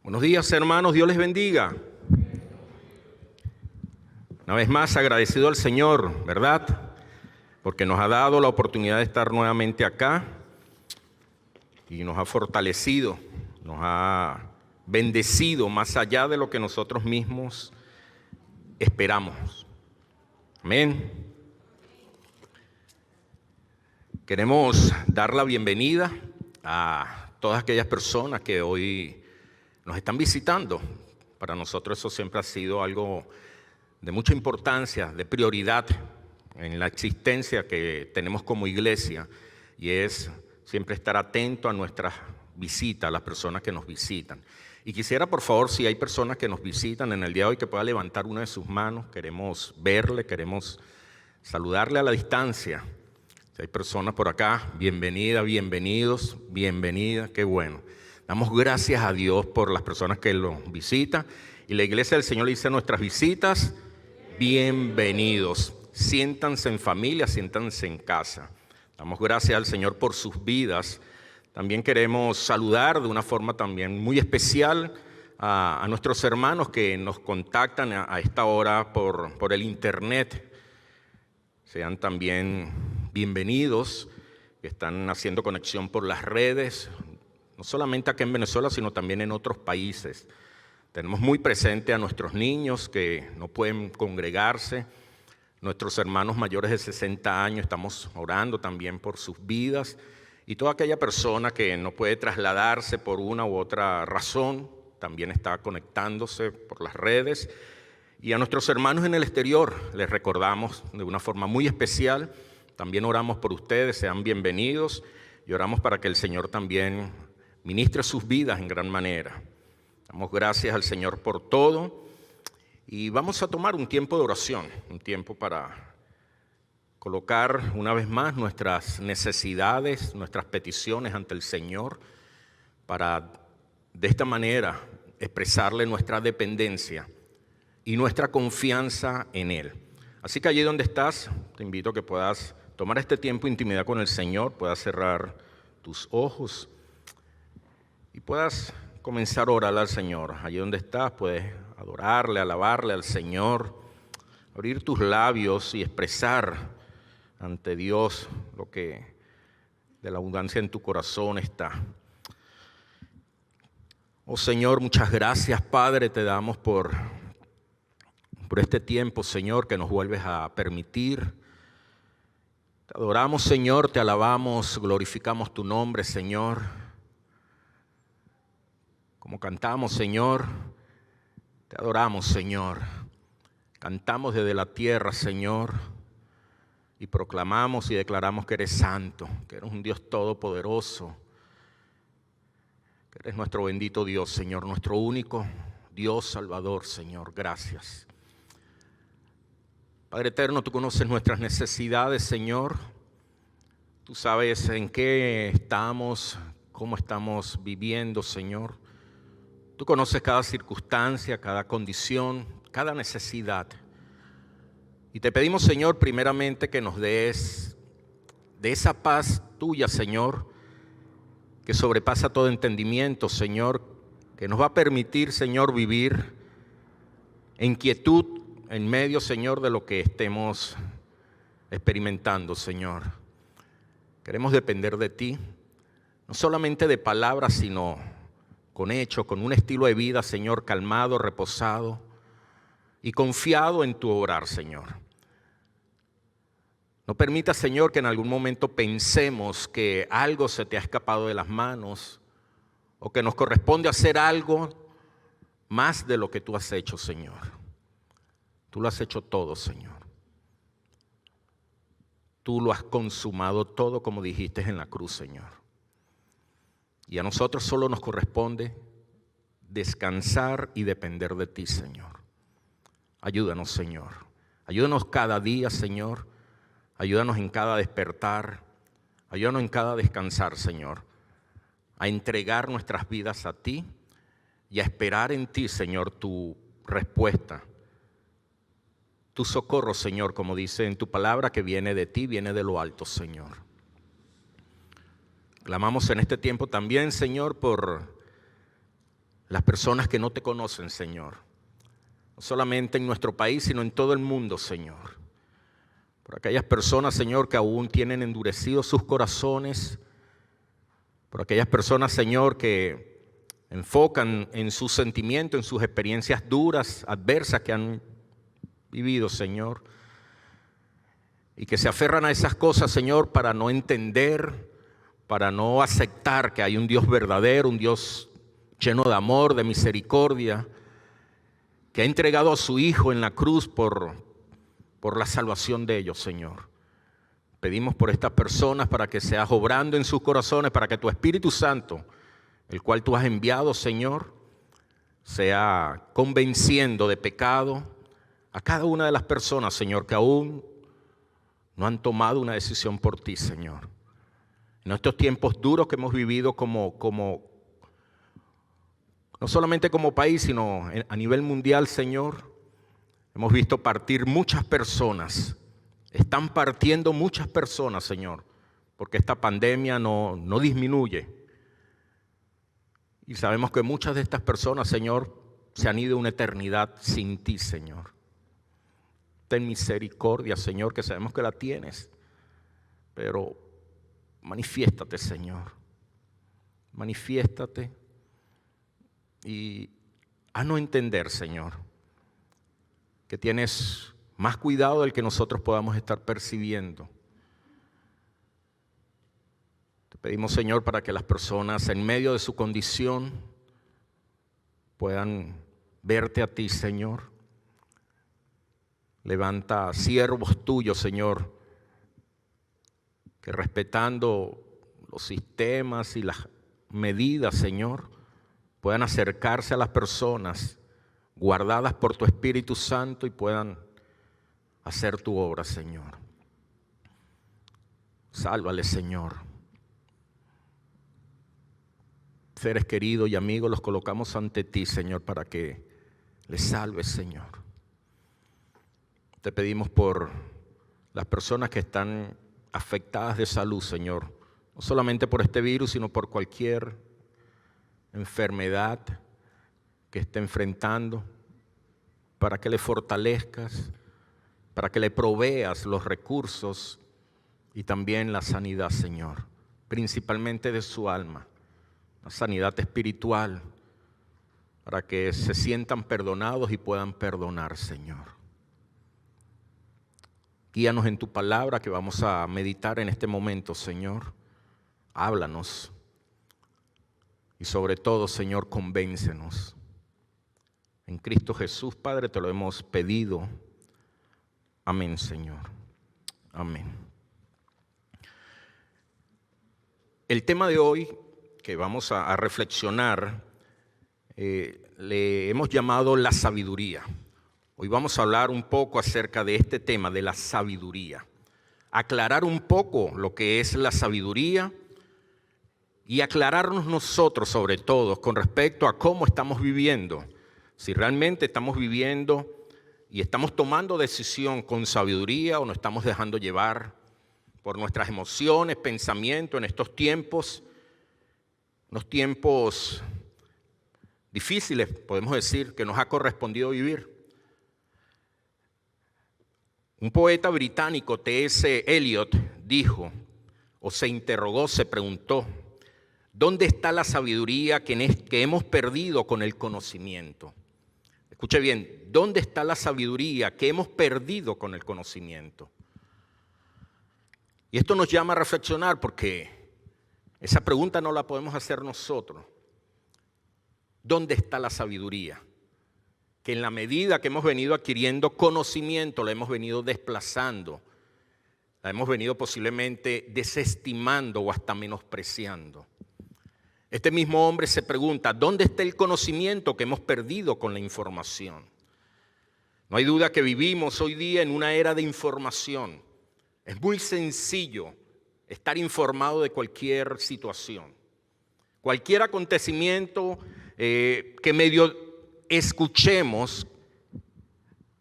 Buenos días, hermanos, Dios les bendiga. Una vez más, agradecido al Señor, ¿verdad? Porque nos ha dado la oportunidad de estar nuevamente acá y nos ha fortalecido, nos ha bendecido más allá de lo que nosotros mismos esperamos. Amén. Queremos dar la bienvenida a todas aquellas personas que hoy nos están visitando. Para nosotros eso siempre ha sido algo de mucha importancia, de prioridad en la existencia que tenemos como iglesia, y es siempre estar atento a nuestras visitas, a las personas que nos visitan. Y quisiera, por favor, si hay personas que nos visitan en el día de hoy, que pueda levantar una de sus manos. Queremos verle, queremos saludarle a la distancia. Si hay personas por acá, bienvenida, bienvenidos, bienvenida, qué bueno. Damos gracias a Dios por las personas que los visitan. Y la iglesia del Señor le dice a nuestras visitas, bienvenidos. Siéntanse en familia, siéntanse en casa. Damos gracias al Señor por sus vidas. También queremos saludar de una forma también muy especial a nuestros hermanos que nos contactan a esta hora por el internet. Sean también bienvenidos, que están haciendo conexión por las redes, no solamente acá en Venezuela, sino también en otros países. Tenemos muy presente a nuestros niños que no pueden congregarse, nuestros hermanos mayores de 60 años, estamos orando también por sus vidas, y toda aquella persona que no puede trasladarse por una u otra razón, también está conectándose por las redes. Y a nuestros hermanos en el exterior les recordamos de una forma muy especial, también oramos por ustedes, sean bienvenidos, y oramos para que el Señor también ministre sus vidas en gran manera. Damos gracias al Señor por todo y vamos a tomar un tiempo de oración, un tiempo para colocar una vez más nuestras necesidades, nuestras peticiones ante el Señor, para de esta manera expresarle nuestra dependencia y nuestra confianza en Él. Así que allí donde estás, te invito a que puedas tomar este tiempo de intimidad con el Señor, puedas cerrar tus ojos y puedas comenzar a orar al Señor. Allí donde estás puedes adorarle, alabarle al Señor, abrir tus labios y expresar ante Dios lo que de la abundancia en tu corazón está. Oh Señor, muchas gracias, Padre, te damos por este tiempo, Señor, que nos vuelves a permitir. Te adoramos, Señor, te alabamos, glorificamos tu nombre, Señor. Como cantamos, Señor, te adoramos, Señor. Cantamos desde la tierra, Señor, y proclamamos y declaramos que eres santo, que eres un Dios todopoderoso, que eres nuestro bendito Dios, Señor, nuestro único Dios Salvador, Señor. Gracias. Padre eterno, tú conoces nuestras necesidades, Señor. Tú sabes en qué estamos, cómo estamos viviendo, Señor. Tú conoces cada circunstancia, cada condición, cada necesidad. Y te pedimos, Señor, primeramente que nos des de esa paz tuya, Señor, que sobrepasa todo entendimiento, Señor, que nos va a permitir, Señor, vivir en quietud en medio, Señor, de lo que estemos experimentando, Señor. Queremos depender de ti, no solamente de palabras, sino con hechos, con un estilo de vida, Señor, calmado, reposado y confiado en tu obrar, Señor. No permita, Señor, que en algún momento pensemos que algo se te ha escapado de las manos o que nos corresponde hacer algo más de lo que tú has hecho, Señor. Tú lo has hecho todo, Señor. Tú lo has consumado todo como dijiste en la cruz, Señor. Y a nosotros solo nos corresponde descansar y depender de ti, Señor. Ayúdanos, Señor. Ayúdanos cada día, Señor. Ayúdanos en cada despertar. Ayúdanos en cada descansar, Señor. A entregar nuestras vidas a ti y a esperar en ti, Señor, tu respuesta. Tu socorro, Señor, como dice en tu palabra, que viene de ti, viene de lo alto, Señor. Clamamos en este tiempo también, Señor, por las personas que no te conocen, Señor. No solamente en nuestro país, sino en todo el mundo, Señor. Por aquellas personas, Señor, que aún tienen endurecidos sus corazones. Por aquellas personas, Señor, que enfocan en sus sentimientos, en sus experiencias duras, adversas que han vivido, Señor. Y que se aferran a esas cosas, Señor, para no entender, para no aceptar que hay un Dios verdadero, un Dios lleno de amor, de misericordia, que ha entregado a su Hijo en la cruz por la salvación de ellos, Señor. Pedimos por estas personas para que seas obrando en sus corazones, para que tu Espíritu Santo, el cual tú has enviado, Señor, sea convenciendo de pecado a cada una de las personas, Señor, que aún no han tomado una decisión por ti, Señor. En estos tiempos duros que hemos vivido no solamente como país, sino a nivel mundial, Señor, hemos visto partir muchas personas. Están partiendo muchas personas, Señor, porque esta pandemia no disminuye. Y sabemos que muchas de estas personas, Señor, se han ido a una eternidad sin ti, Señor. Ten misericordia, Señor, que sabemos que la tienes, pero manifiéstate, Señor. Manifiéstate y haznos entender, Señor, que tienes más cuidado del que nosotros podamos estar percibiendo. Te pedimos, Señor, para que las personas en medio de su condición puedan verte a ti, Señor. Levanta siervos tuyos, Señor, que respetando los sistemas y las medidas, Señor, puedan acercarse a las personas guardadas por tu Espíritu Santo y puedan hacer tu obra, Señor. Sálvales, Señor. Seres queridos y amigos, los colocamos ante ti, Señor, para que les salves, Señor. Te pedimos por las personas que están afectadas de salud, Señor, no solamente por este virus, sino por cualquier enfermedad que esté enfrentando, para que le fortalezcas, para que le proveas los recursos y también la sanidad, Señor, principalmente de su alma, la sanidad espiritual, para que se sientan perdonados y puedan perdonar, Señor. Guíanos en tu palabra que vamos a meditar en este momento, Señor. Háblanos. Y sobre todo, Señor, convéncenos. En Cristo Jesús, Padre, te lo hemos pedido. Amén, Señor. Amén. El tema de hoy que vamos a reflexionar le hemos llamado la sabiduría. Hoy vamos a hablar un poco acerca de este tema de la sabiduría. Aclarar un poco lo que es la sabiduría y aclararnos nosotros sobre todo con respecto a cómo estamos viviendo. Si realmente estamos viviendo y estamos tomando decisión con sabiduría o nos estamos dejando llevar por nuestras emociones, pensamientos en estos tiempos, unos tiempos difíciles, podemos decir, que nos ha correspondido vivir. Un poeta británico, T.S. Eliot, dijo, o se interrogó, se preguntó, ¿dónde está la sabiduría que hemos perdido con el conocimiento? Escuche bien, ¿dónde está la sabiduría que hemos perdido con el conocimiento? Y esto nos llama a reflexionar porque esa pregunta no la podemos hacer nosotros. ¿Dónde está la sabiduría? Que en la medida que hemos venido adquiriendo conocimiento, la hemos venido desplazando, la hemos venido posiblemente desestimando o hasta menospreciando. Este mismo hombre se pregunta, ¿dónde está el conocimiento que hemos perdido con la información? No hay duda que vivimos hoy día en una era de información. Es muy sencillo estar informado de cualquier situación. Cualquier acontecimiento que medio escuchemos,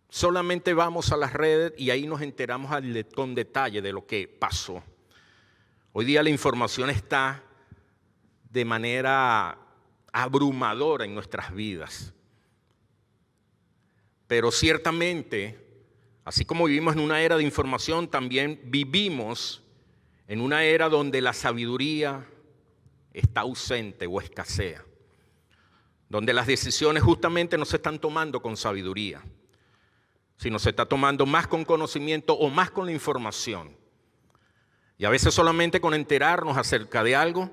solamente vamos a las redes y ahí nos enteramos con detalle de lo que pasó. Hoy día la información está de manera abrumadora en nuestras vidas. Pero ciertamente, así como vivimos en una era de información, también vivimos en una era donde la sabiduría está ausente o escasea, donde las decisiones justamente no se están tomando con sabiduría, sino se está tomando más con conocimiento o más con la información. Y a veces solamente con enterarnos acerca de algo,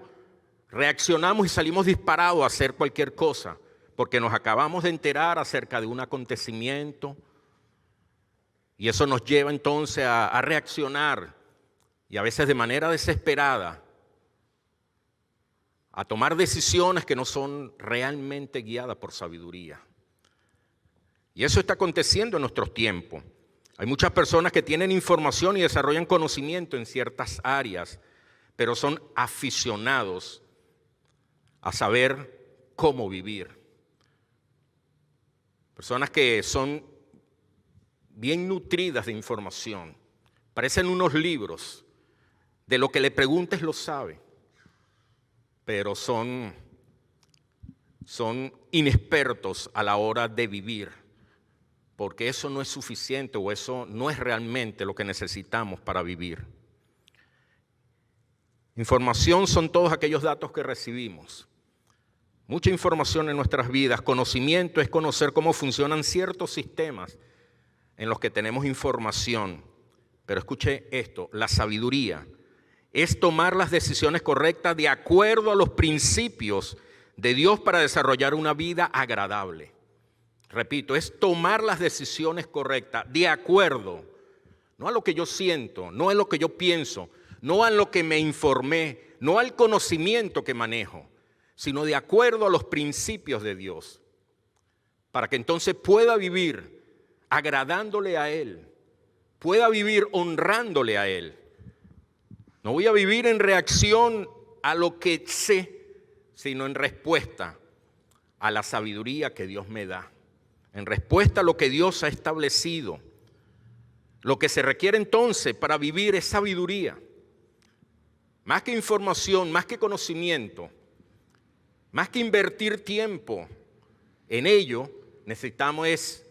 reaccionamos y salimos disparados a hacer cualquier cosa, porque nos acabamos de enterar acerca de un acontecimiento, y eso nos lleva entonces a reaccionar, y a veces de manera desesperada, a tomar decisiones que no son realmente guiadas por sabiduría. Y eso está aconteciendo en nuestros tiempos. Hay muchas personas que tienen información y desarrollan conocimiento en ciertas áreas, pero son aficionados a saber cómo vivir. Personas que son bien nutridas de información, parecen unos libros, de lo que le preguntes lo sabe, pero son inexpertos a la hora de vivir, porque eso no es suficiente o eso no es realmente lo que necesitamos para vivir. Información son todos aquellos datos que recibimos. Mucha información en nuestras vidas. Conocimiento es conocer cómo funcionan ciertos sistemas en los que tenemos información. Pero escuche esto, la sabiduría es tomar las decisiones correctas de acuerdo a los principios de Dios para desarrollar una vida agradable. Repito, es tomar las decisiones correctas de acuerdo, no a lo que yo siento, no a lo que yo pienso, no a lo que me informé, no al conocimiento que manejo, sino de acuerdo a los principios de Dios, para que entonces pueda vivir agradándole a Él, pueda vivir honrándole a Él. No voy a vivir en reacción a lo que sé, sino en respuesta a la sabiduría que Dios me da, en respuesta a lo que Dios ha establecido. Lo que se requiere entonces para vivir es sabiduría, más que información, más que conocimiento, más que invertir tiempo en ello, necesitamos es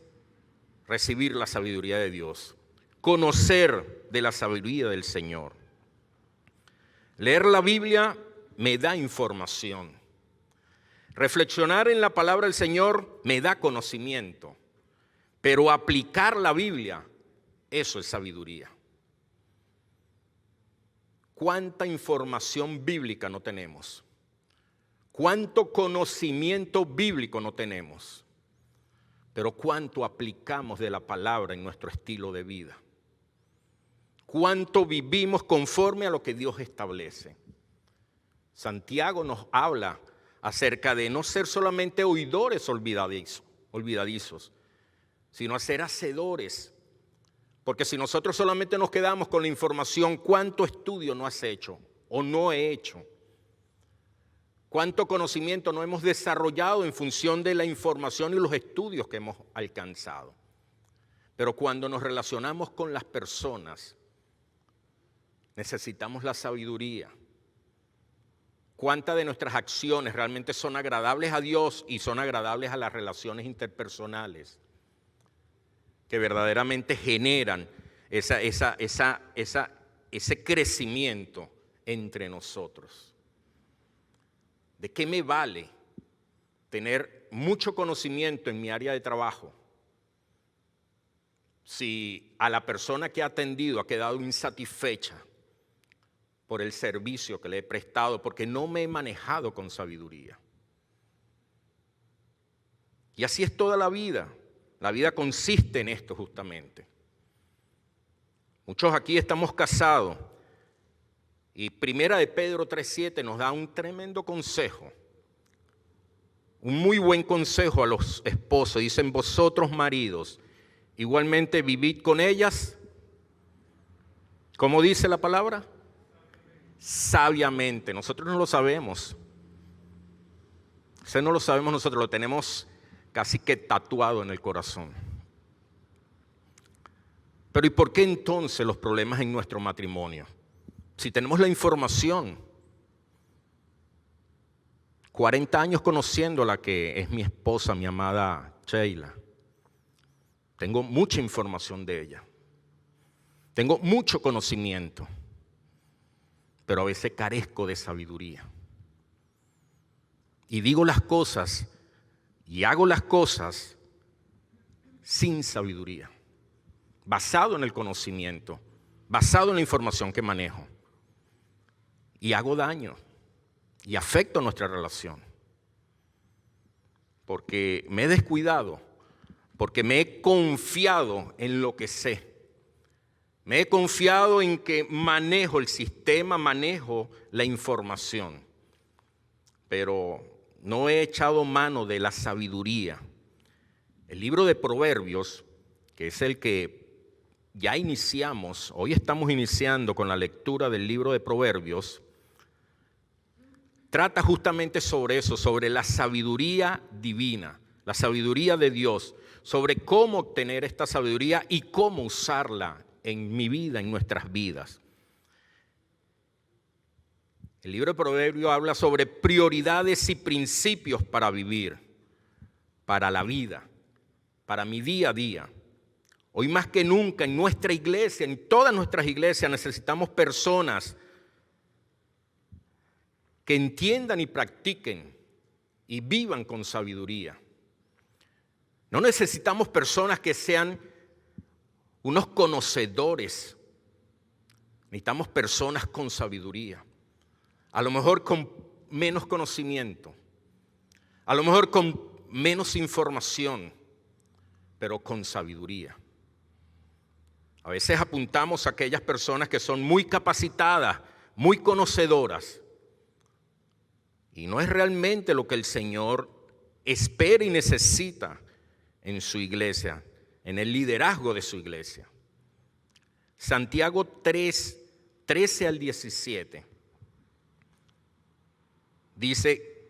recibir la sabiduría de Dios, conocer de la sabiduría del Señor. Leer la Biblia me da información. Reflexionar en la palabra del Señor me da conocimiento. Pero aplicar la Biblia, eso es sabiduría. ¿Cuánta información bíblica no tenemos? ¿Cuánto conocimiento bíblico no tenemos? Pero ¿cuánto aplicamos de la palabra en nuestro estilo de vida? ¿Cuánto vivimos conforme a lo que Dios establece? Santiago nos habla acerca de no ser solamente oidores olvidadizos, sino a ser hacedores. Porque si nosotros solamente nos quedamos con la información, ¿cuánto estudio no has hecho o no he hecho? ¿Cuánto conocimiento no hemos desarrollado en función de la información y los estudios que hemos alcanzado? Pero cuando nos relacionamos con las personas, necesitamos la sabiduría. ¿Cuántas de nuestras acciones realmente son agradables a Dios y son agradables a las relaciones interpersonales? Que verdaderamente generan ese crecimiento entre nosotros. ¿De qué me vale tener mucho conocimiento en mi área de trabajo si a la persona que ha atendido ha quedado insatisfecha por el servicio que le he prestado porque no me he manejado con sabiduría? Y así es toda la vida. La vida consiste en esto justamente. Muchos aquí estamos casados y Primera de Pedro 3:7 nos da un tremendo consejo, un muy buen consejo a los esposos. Dicen: vosotros maridos, igualmente vivid con ellas, ¿cómo dice la palabra? Sabiamente. Nosotros no lo sabemos. Eso no lo sabemos nosotros, lo tenemos casi que tatuado en el corazón. Pero ¿y por qué entonces los problemas en nuestro matrimonio? Si tenemos la información, 40 años conociendo a la que es mi esposa, mi amada Sheila. Tengo mucha información de ella. Tengo mucho conocimiento, pero a veces carezco de sabiduría. Y digo las cosas y hago las cosas sin sabiduría, basado en el conocimiento, basado en la información que manejo. Y hago daño y afecto nuestra relación. Porque me he descuidado, porque me he confiado en lo que sé. Me he confiado en que manejo el sistema, manejo la información. Pero no he echado mano de la sabiduría. El libro de Proverbios, que es el que ya iniciamos, hoy estamos iniciando con la lectura del libro de Proverbios, trata justamente sobre eso, sobre la sabiduría divina, la sabiduría de Dios, sobre cómo obtener esta sabiduría y cómo usarla en mi vida, en nuestras vidas. El libro de Proverbios habla sobre prioridades y principios para vivir, para la vida, para mi día a día. Hoy más que nunca en nuestra iglesia, en todas nuestras iglesias, necesitamos personas que entiendan y practiquen y vivan con sabiduría. No necesitamos personas que sean unos conocedores. Necesitamos personas con sabiduría. A lo mejor con menos conocimiento, a lo mejor con menos información, pero con sabiduría. A veces apuntamos a aquellas personas que son muy capacitadas, muy conocedoras, y no es realmente lo que el Señor espera y necesita en su iglesia, en el liderazgo de su iglesia. Santiago 3, 13 al 17. Dice,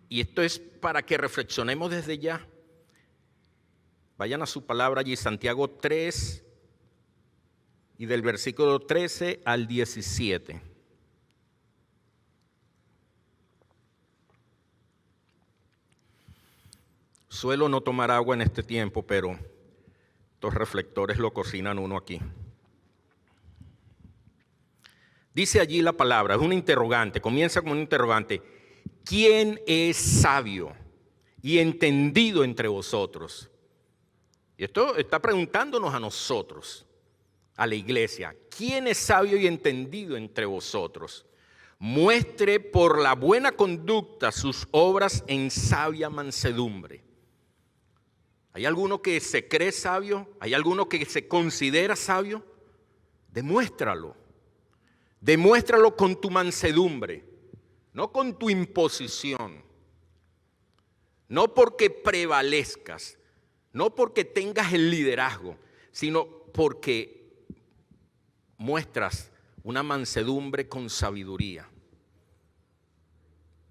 y esto es para que reflexionemos desde ya. Vayan a su palabra allí, Santiago 3, y del versículo 13 al 17. Suelo no tomar agua en este tiempo, pero estos reflectores lo cocinan uno aquí. Dice allí la palabra, es un interrogante, comienza como un interrogante. ¿Quién es sabio y entendido entre vosotros? Y esto está preguntándonos a nosotros, a la iglesia. ¿Quién es sabio y entendido entre vosotros? Muestre por la buena conducta sus obras en sabia mansedumbre. ¿Hay alguno que se cree sabio? ¿Hay alguno que se considera sabio? Demuéstralo. Demuéstralo con tu mansedumbre, no con tu imposición. No porque prevalezcas, no porque tengas el liderazgo, sino porque muestras una mansedumbre con sabiduría.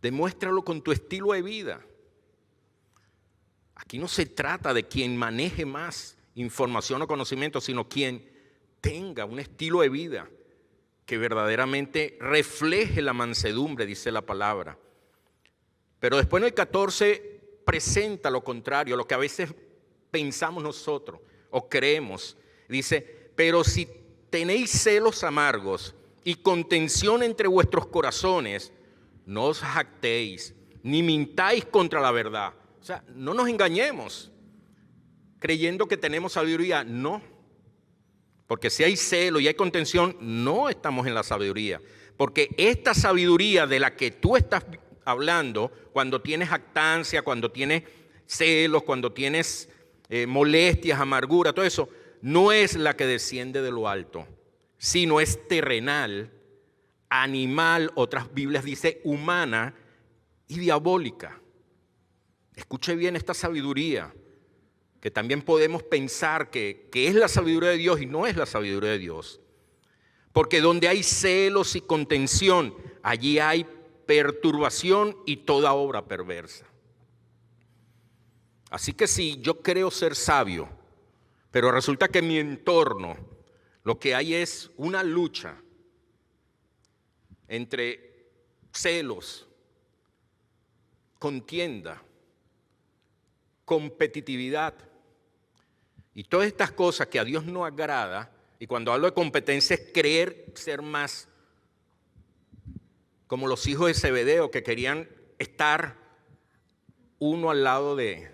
Demuéstralo con tu estilo de vida. Aquí no se trata de quien maneje más información o conocimiento, sino quien tenga un estilo de vida que verdaderamente refleje la mansedumbre, dice la palabra. Pero después en el 14 presenta lo contrario, lo que a veces pensamos nosotros o creemos. Dice, pero si tenéis celos amargos y contención entre vuestros corazones, no os jactéis, ni mintáis contra la verdad. O sea, no nos engañemos creyendo que tenemos sabiduría. No, porque si hay celo y hay contención, no estamos en la sabiduría. Porque esta sabiduría de la que tú estás hablando, cuando tienes jactancia, cuando tienes celos, cuando tienes molestias, amargura, todo eso, no es la que desciende de lo alto, sino es terrenal, animal, otras Biblias dice humana y diabólica. Escuche bien esta sabiduría, que también podemos pensar que es la sabiduría de Dios y no es la sabiduría de Dios. Porque donde hay celos y contención, allí hay perturbación y toda obra perversa. Así que si yo creo ser sabio, pero resulta que en mi entorno lo que hay es una lucha entre celos, contienda, competitividad y todas estas cosas que a Dios no agrada. Y cuando hablo de competencia es creer ser más, como los hijos de Zebedeo que querían estar uno al lado de,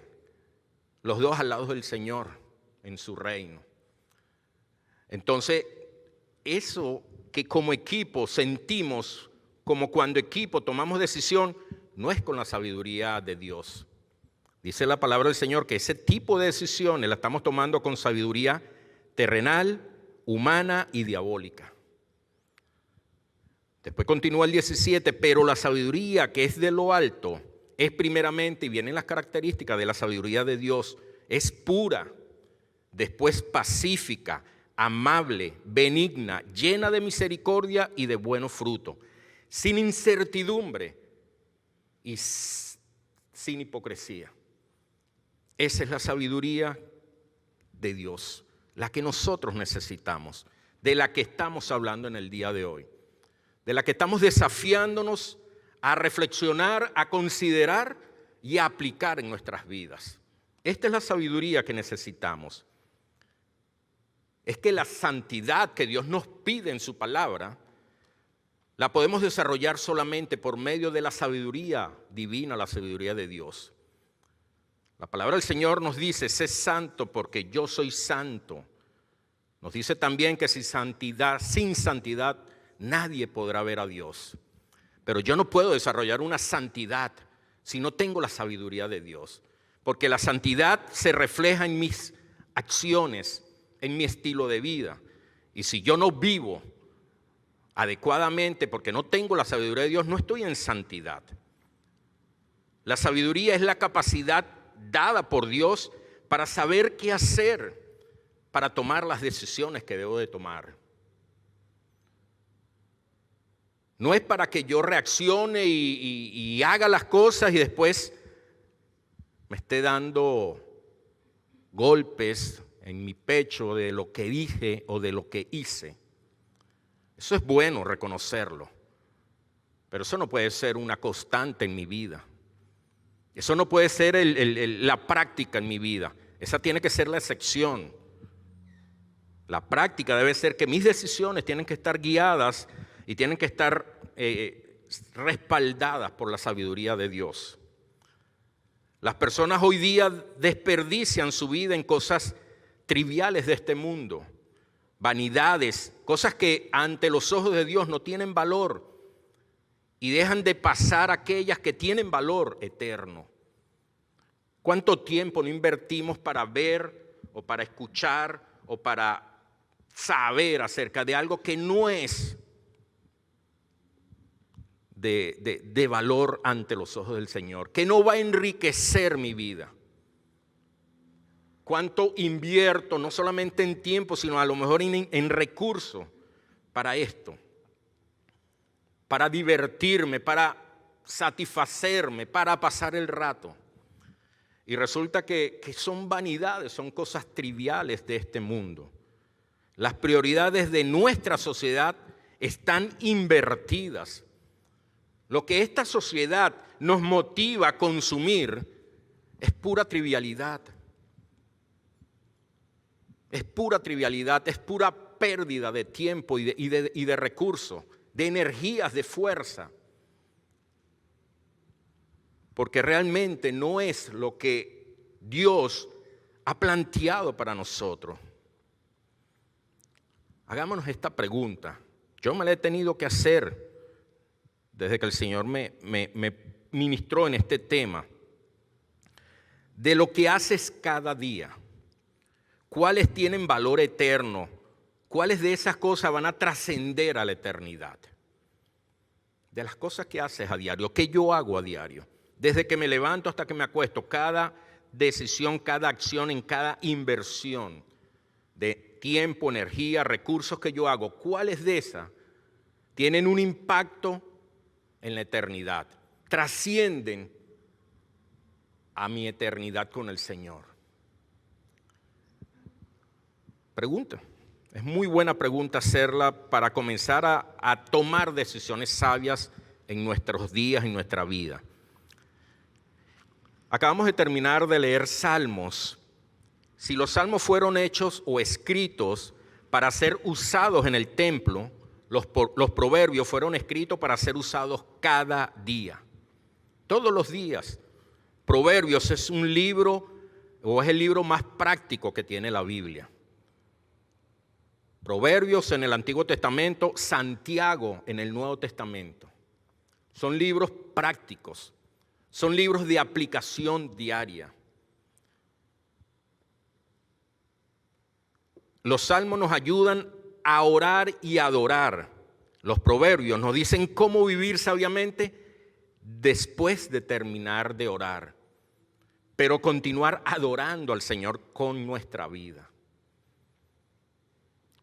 los dos al lado del Señor en su reino. Entonces, eso que como equipo sentimos, como cuando equipo tomamos decisión, no es con la sabiduría de Dios. Dice la palabra del Señor que ese tipo de decisiones la estamos tomando con sabiduría terrenal, humana y diabólica. Después continúa el 17, pero la sabiduría que es de lo alto es primeramente, y vienen las características de la sabiduría de Dios, es pura, después pacífica, amable, benigna, llena de misericordia y de buenos frutos, sin incertidumbre y sin hipocresía. Esa es la sabiduría de Dios, la que nosotros necesitamos, de la que estamos hablando en el día de hoy, de la que estamos desafiándonos a reflexionar, a considerar y a aplicar en nuestras vidas. Esta es la sabiduría que necesitamos. Es que la santidad que Dios nos pide en su palabra, la podemos desarrollar solamente por medio de la sabiduría divina, la sabiduría de Dios. La palabra del Señor nos dice, sé santo porque yo soy santo. Nos dice también que sin santidad, nadie podrá ver a Dios. Pero yo no puedo desarrollar una santidad si no tengo la sabiduría de Dios. Porque la santidad se refleja en mis acciones, en mi estilo de vida. Y si yo no vivo adecuadamente porque no tengo la sabiduría de Dios, no estoy en santidad. La sabiduría es la capacidad dada por Dios para saber qué hacer, para tomar las decisiones que debo de tomar. No es para que yo reaccione y haga las cosas y después me esté dando golpes en mi pecho de lo que dije o de lo que hice. Eso es bueno reconocerlo, pero eso no puede ser una constante en mi vida. Eso no puede ser la práctica en mi vida. Esa tiene que ser la excepción. La práctica debe ser que mis decisiones tienen que estar guiadas y tienen que estar respaldadas por la sabiduría de Dios. Las personas hoy día desperdician su vida en cosas triviales de este mundo, vanidades, cosas que ante los ojos de Dios no tienen valor y dejan de pasar aquellas que tienen valor eterno. ¿Cuánto tiempo no invertimos para ver o para escuchar o para saber acerca de algo que no es de valor ante los ojos del Señor, que no va a enriquecer mi vida? ¿Cuánto invierto no solamente en tiempo, sino a lo mejor en recursos para esto? Para divertirme, para satisfacerme, para pasar el rato. Y resulta que son vanidades, son cosas triviales de este mundo. Las prioridades de nuestra sociedad están invertidas. Lo que esta sociedad nos motiva a consumir es pura trivialidad. Es pura trivialidad, es pura pérdida de tiempo y de recursos, de energías, de fuerza. Porque realmente no es lo que Dios ha planteado para nosotros. Hagámonos esta pregunta. Yo me la he tenido que hacer desde que el Señor me ministró en este tema. De lo que haces cada día, ¿cuáles tienen valor eterno? ¿Cuáles de esas cosas van a trascender a la eternidad? De las cosas que haces a diario, que yo hago a diario. Desde que me levanto hasta que me acuesto, cada decisión, cada acción, en cada inversión de tiempo, energía, recursos que yo hago, ¿cuáles de esas tienen un impacto en la eternidad? Trascienden a mi eternidad con el Señor. Pregunta. Es muy buena pregunta hacerla para comenzar a tomar decisiones sabias en nuestros días, en nuestra vida. Acabamos de terminar de leer Salmos. Si los salmos fueron hechos o escritos para ser usados en el templo, los proverbios fueron escritos para ser usados cada día, todos los días. Proverbios es un libro, o es el libro más práctico que tiene la Biblia. Proverbios en el Antiguo Testamento, Santiago en el Nuevo Testamento. Son libros prácticos, son libros de aplicación diaria. Los salmos nos ayudan a orar y adorar. Los proverbios nos dicen cómo vivir sabiamente después de terminar de orar, pero continuar adorando al Señor con nuestra vida.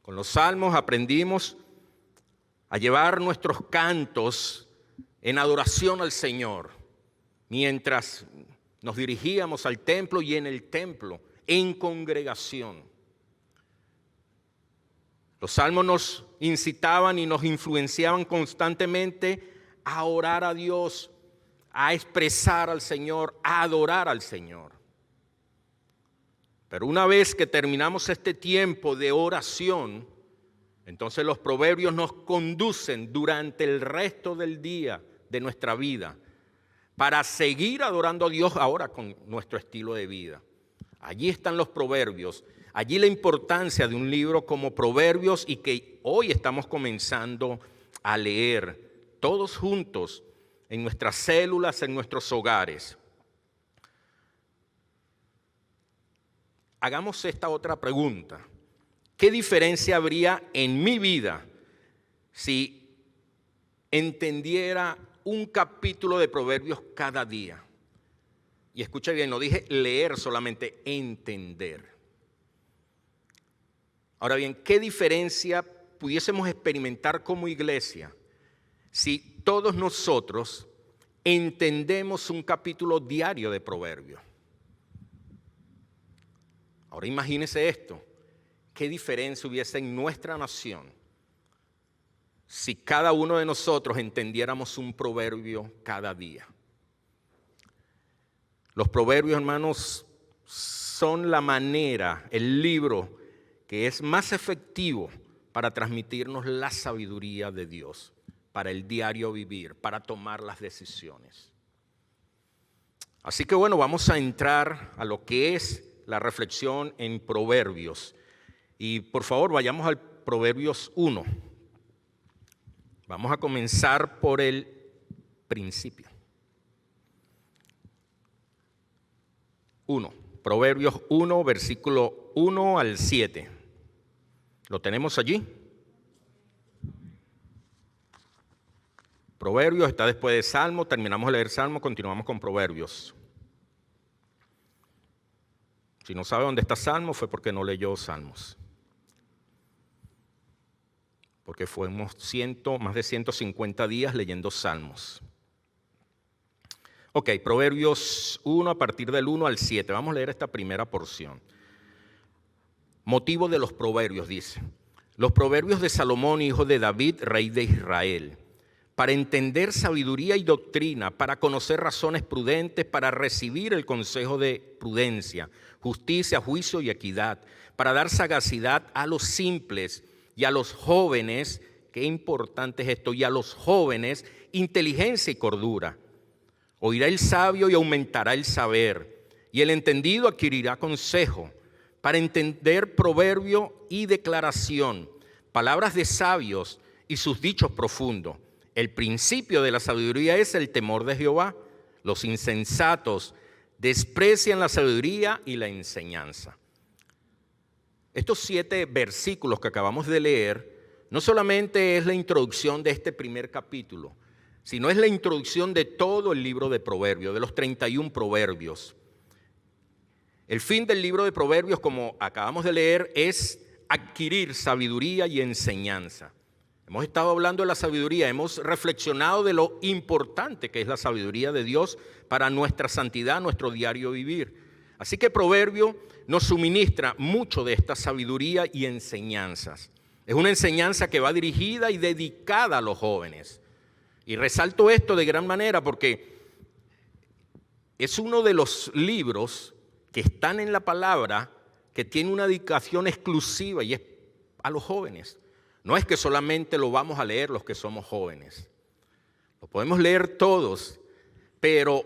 Con los salmos aprendimos a llevar nuestros cantos en adoración al Señor, mientras nos dirigíamos al templo y en el templo, en congregación. Los salmos nos incitaban y nos influenciaban constantemente a orar a Dios, a expresar al Señor, a adorar al Señor. Pero una vez que terminamos este tiempo de oración, entonces los proverbios nos conducen durante el resto del día de nuestra vida para seguir adorando a Dios ahora con nuestro estilo de vida. Allí están los proverbios. Allí la importancia de un libro como Proverbios y que hoy estamos comenzando a leer todos juntos en nuestras células, en nuestros hogares. Hagamos esta otra pregunta. ¿Qué diferencia habría en mi vida si entendiera un capítulo de Proverbios cada día? Y escucha bien, no dije leer solamente, entender. Ahora bien, ¿qué diferencia pudiésemos experimentar como iglesia si todos nosotros entendemos un capítulo diario de Proverbios? Ahora imagínese esto, ¿qué diferencia hubiese en nuestra nación si cada uno de nosotros entendiéramos un proverbio cada día? Los proverbios, hermanos, son la manera, el libro que es más efectivo para transmitirnos la sabiduría de Dios, para el diario vivir, para tomar las decisiones. Así que bueno, vamos a entrar a lo que es la reflexión en Proverbios. Y por favor, vayamos al Proverbios 1. Vamos a comenzar por el principio. 1. Proverbios 1, versículo 1 al 7. ¿Lo tenemos allí? Proverbios está después de Salmo. Terminamos de leer Salmo, continuamos con Proverbios. Si no sabe dónde está Salmo, fue porque no leyó Salmos. Porque fuimos más de 150 días leyendo Salmos. Ok, Proverbios 1 a partir del 1 al 7. Vamos a leer esta primera porción. Motivo de los proverbios, dice. Los proverbios de Salomón, hijo de David, rey de Israel. Para entender sabiduría y doctrina, para conocer razones prudentes, para recibir el consejo de prudencia, justicia, juicio y equidad, para dar sagacidad a los simples y a los jóvenes, qué importante es esto, y a los jóvenes inteligencia y cordura. Oirá el sabio y aumentará el saber, y el entendido adquirirá consejo, para entender proverbio y declaración, palabras de sabios y sus dichos profundos. El principio de la sabiduría es el temor de Jehová. Los insensatos desprecian la sabiduría y la enseñanza. Estos 7 versículos que acabamos de leer no solamente es la introducción de este primer capítulo, sino es la introducción de todo el libro de Proverbios, de los 31 proverbios. El fin del libro de Proverbios, como acabamos de leer, es adquirir sabiduría y enseñanza. Hemos estado hablando de la sabiduría, hemos reflexionado de lo importante que es la sabiduría de Dios para nuestra santidad, nuestro diario vivir. Así que Proverbio nos suministra mucho de esta sabiduría y enseñanzas. Es una enseñanza que va dirigida y dedicada a los jóvenes. Y resalto esto de gran manera porque es uno de los libros que están en la palabra que tiene una dedicación exclusiva y es a los jóvenes. No es que solamente lo vamos a leer los que somos jóvenes. Lo podemos leer todos, pero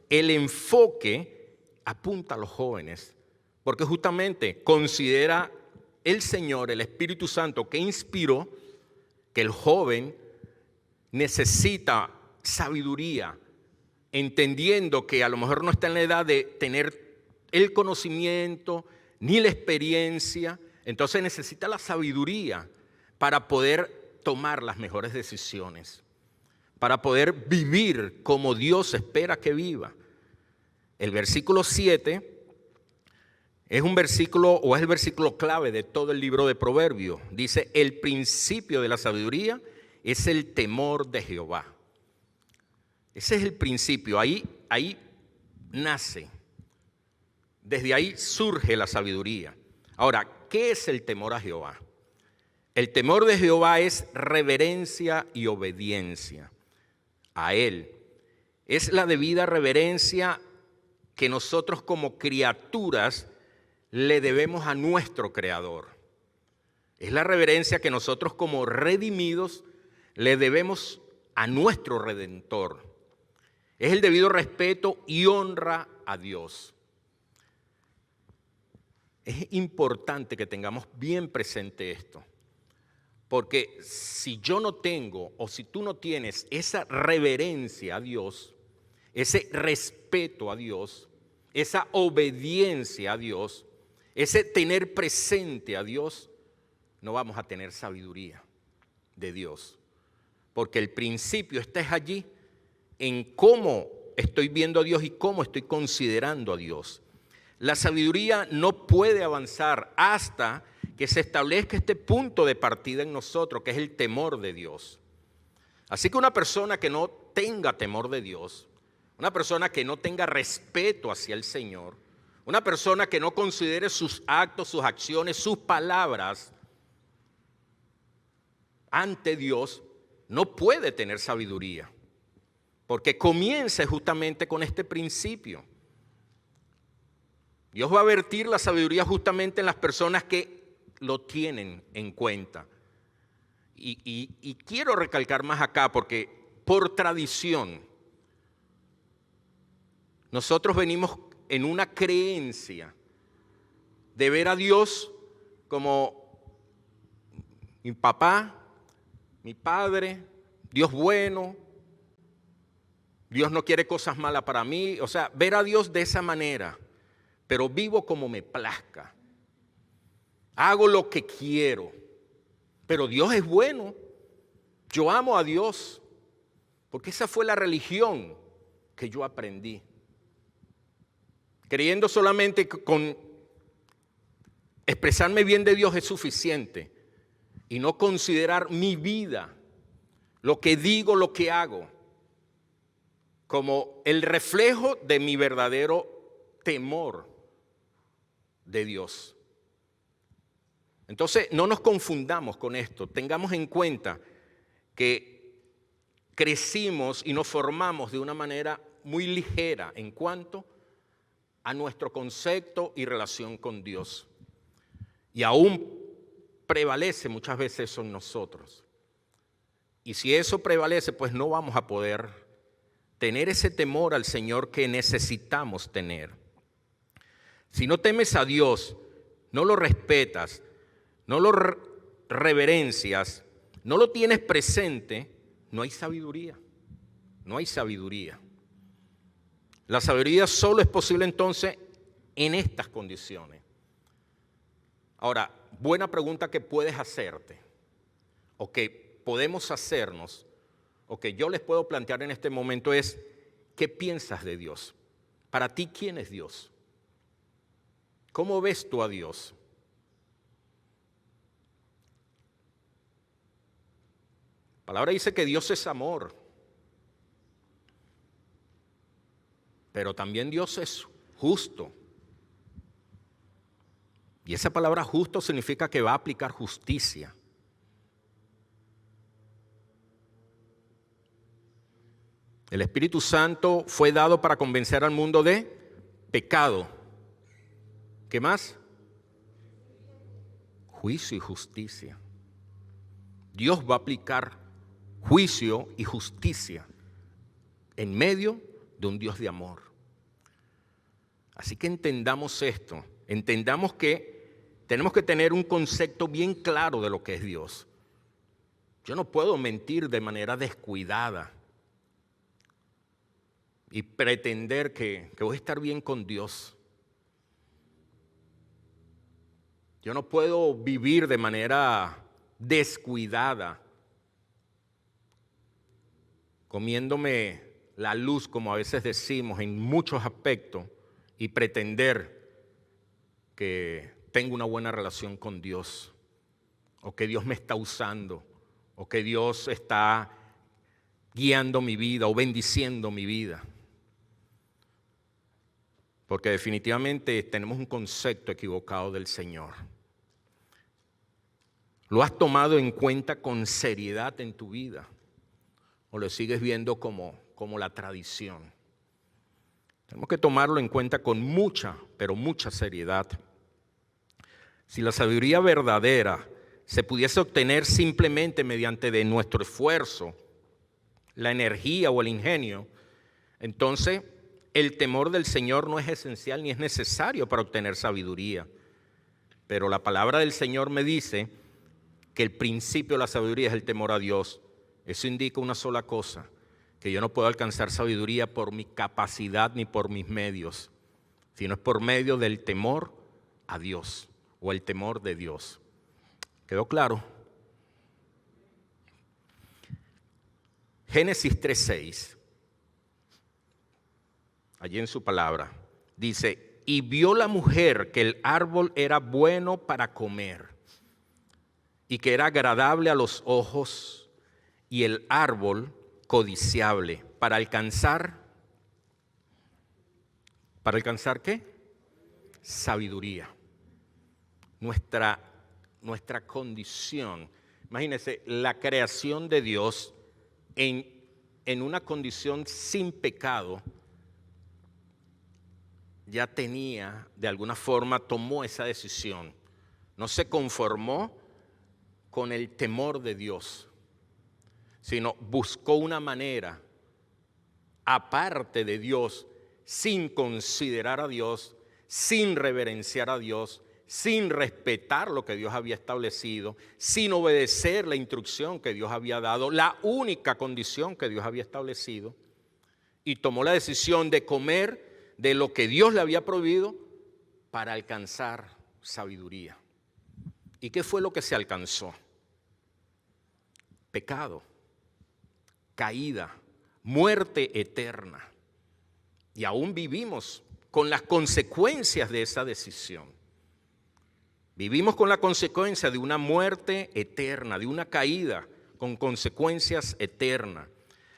el enfoque apunta a los jóvenes, porque justamente considera el Señor, el Espíritu Santo que inspiró, que el joven necesita sabiduría, entendiendo que a lo mejor no está en la edad de tener el conocimiento ni la experiencia, entonces necesita la sabiduría para poder tomar las mejores decisiones, para poder vivir como Dios espera que viva. El versículo 7 es un versículo, o es el versículo clave de todo el libro de Proverbios. Dice, el principio de la sabiduría es el temor de Jehová. Ese es el principio, ahí nace, desde ahí surge la sabiduría. Ahora, ¿qué es el temor a Jehová? El temor de Jehová es reverencia y obediencia a Él. Es la debida reverencia que nosotros como criaturas le debemos a nuestro Creador. Es la reverencia que nosotros como redimidos le debemos a nuestro Redentor. Es el debido respeto y honra a Dios. Es importante que tengamos bien presente esto, porque si yo no tengo o si tú no tienes esa reverencia a Dios, ese respeto a Dios, esa obediencia a Dios, ese tener presente a Dios, no vamos a tener sabiduría de Dios, porque el principio está allí en cómo estoy viendo a Dios y cómo estoy considerando a Dios. La sabiduría no puede avanzar hasta que se establezca este punto de partida en nosotros, que es el temor de Dios. Así que una persona que no tenga temor de Dios, una persona que no tenga respeto hacia el Señor, una persona que no considere sus actos, sus acciones, sus palabras ante Dios, no puede tener sabiduría. Porque comienza justamente con este principio. Dios va a vertir la sabiduría justamente en las personas que lo tienen en cuenta. Y quiero recalcar más acá porque por tradición nosotros venimos en una creencia de ver a Dios como mi papá, mi padre, Dios bueno, Dios no quiere cosas malas para mí, o sea, ver a Dios de esa manera, pero vivo como me plazca. Hago lo que quiero, pero Dios es bueno. Yo amo a Dios, porque esa fue la religión que yo aprendí. Creyendo solamente que con expresarme bien de Dios es suficiente y no considerar mi vida, lo que digo, lo que hago, como el reflejo de mi verdadero temor de Dios. Entonces, no nos confundamos con esto. Tengamos en cuenta que crecimos y nos formamos de una manera muy ligera en cuanto a nuestro concepto y relación con Dios. Y aún prevalece muchas veces eso en nosotros. Y si eso prevalece, pues no vamos a poder tener ese temor al Señor que necesitamos tener. Si no temes a Dios, no lo respetas, no lo reverencias, no lo tienes presente, no hay sabiduría. No hay sabiduría. La sabiduría solo es posible entonces en estas condiciones. Ahora, buena pregunta que puedes hacerte, o que podemos hacernos, o que yo les puedo plantear en este momento es, ¿qué piensas de Dios? Para ti, ¿quién es Dios? ¿Cómo ves tú a Dios? La palabra dice que Dios es amor, pero también Dios es justo. Y esa palabra justo significa que va a aplicar justicia. El Espíritu Santo fue dado para convencer al mundo de pecado. ¿Qué más? Juicio y justicia. Dios va a aplicar juicio y justicia en medio de un Dios de amor. Así que entendamos esto, entendamos que tenemos que tener un concepto bien claro de lo que es Dios. Yo no puedo mentir de manera descuidada y pretender que voy a estar bien con Dios. Yo no puedo vivir de manera descuidada, comiéndome la luz, como a veces decimos, en muchos aspectos, y pretender que tengo una buena relación con Dios, o que Dios me está usando, o que Dios está guiando mi vida o bendiciendo mi vida. Porque definitivamente tenemos un concepto equivocado del Señor. ¿Lo has tomado en cuenta con seriedad en tu vida? ¿O lo sigues viendo como la tradición? Tenemos que tomarlo en cuenta con mucha, pero mucha seriedad. Si la sabiduría verdadera se pudiese obtener simplemente mediante de nuestro esfuerzo, la energía o el ingenio, entonces el temor del Señor no es esencial ni es necesario para obtener sabiduría. Pero la palabra del Señor me dice que el principio de la sabiduría es el temor a Dios. Eso indica una sola cosa, que yo no puedo alcanzar sabiduría por mi capacidad ni por mis medios, sino es por medio del temor a Dios o el temor de Dios. ¿Quedó claro? Génesis 3:6, allí en su palabra, dice: y vio la mujer que el árbol era bueno para comer y que era agradable a los ojos, y el árbol codiciable para alcanzar ¿qué? Sabiduría. Nuestra condición, imagínense, la creación de Dios en una condición sin pecado, ya tenía, de alguna forma, tomó esa decisión. No se conformó con el temor de Dios, sino buscó una manera, aparte de Dios, sin considerar a Dios, sin reverenciar a Dios, sin respetar lo que Dios había establecido, sin obedecer la instrucción que Dios había dado, la única condición que Dios había establecido, y tomó la decisión de comer de lo que Dios le había prohibido para alcanzar sabiduría. ¿Y qué fue lo que se alcanzó? Pecado, caída, muerte eterna. Y aún vivimos con las consecuencias de esa decisión. Vivimos con la consecuencia de una muerte eterna, de una caída con consecuencias eternas.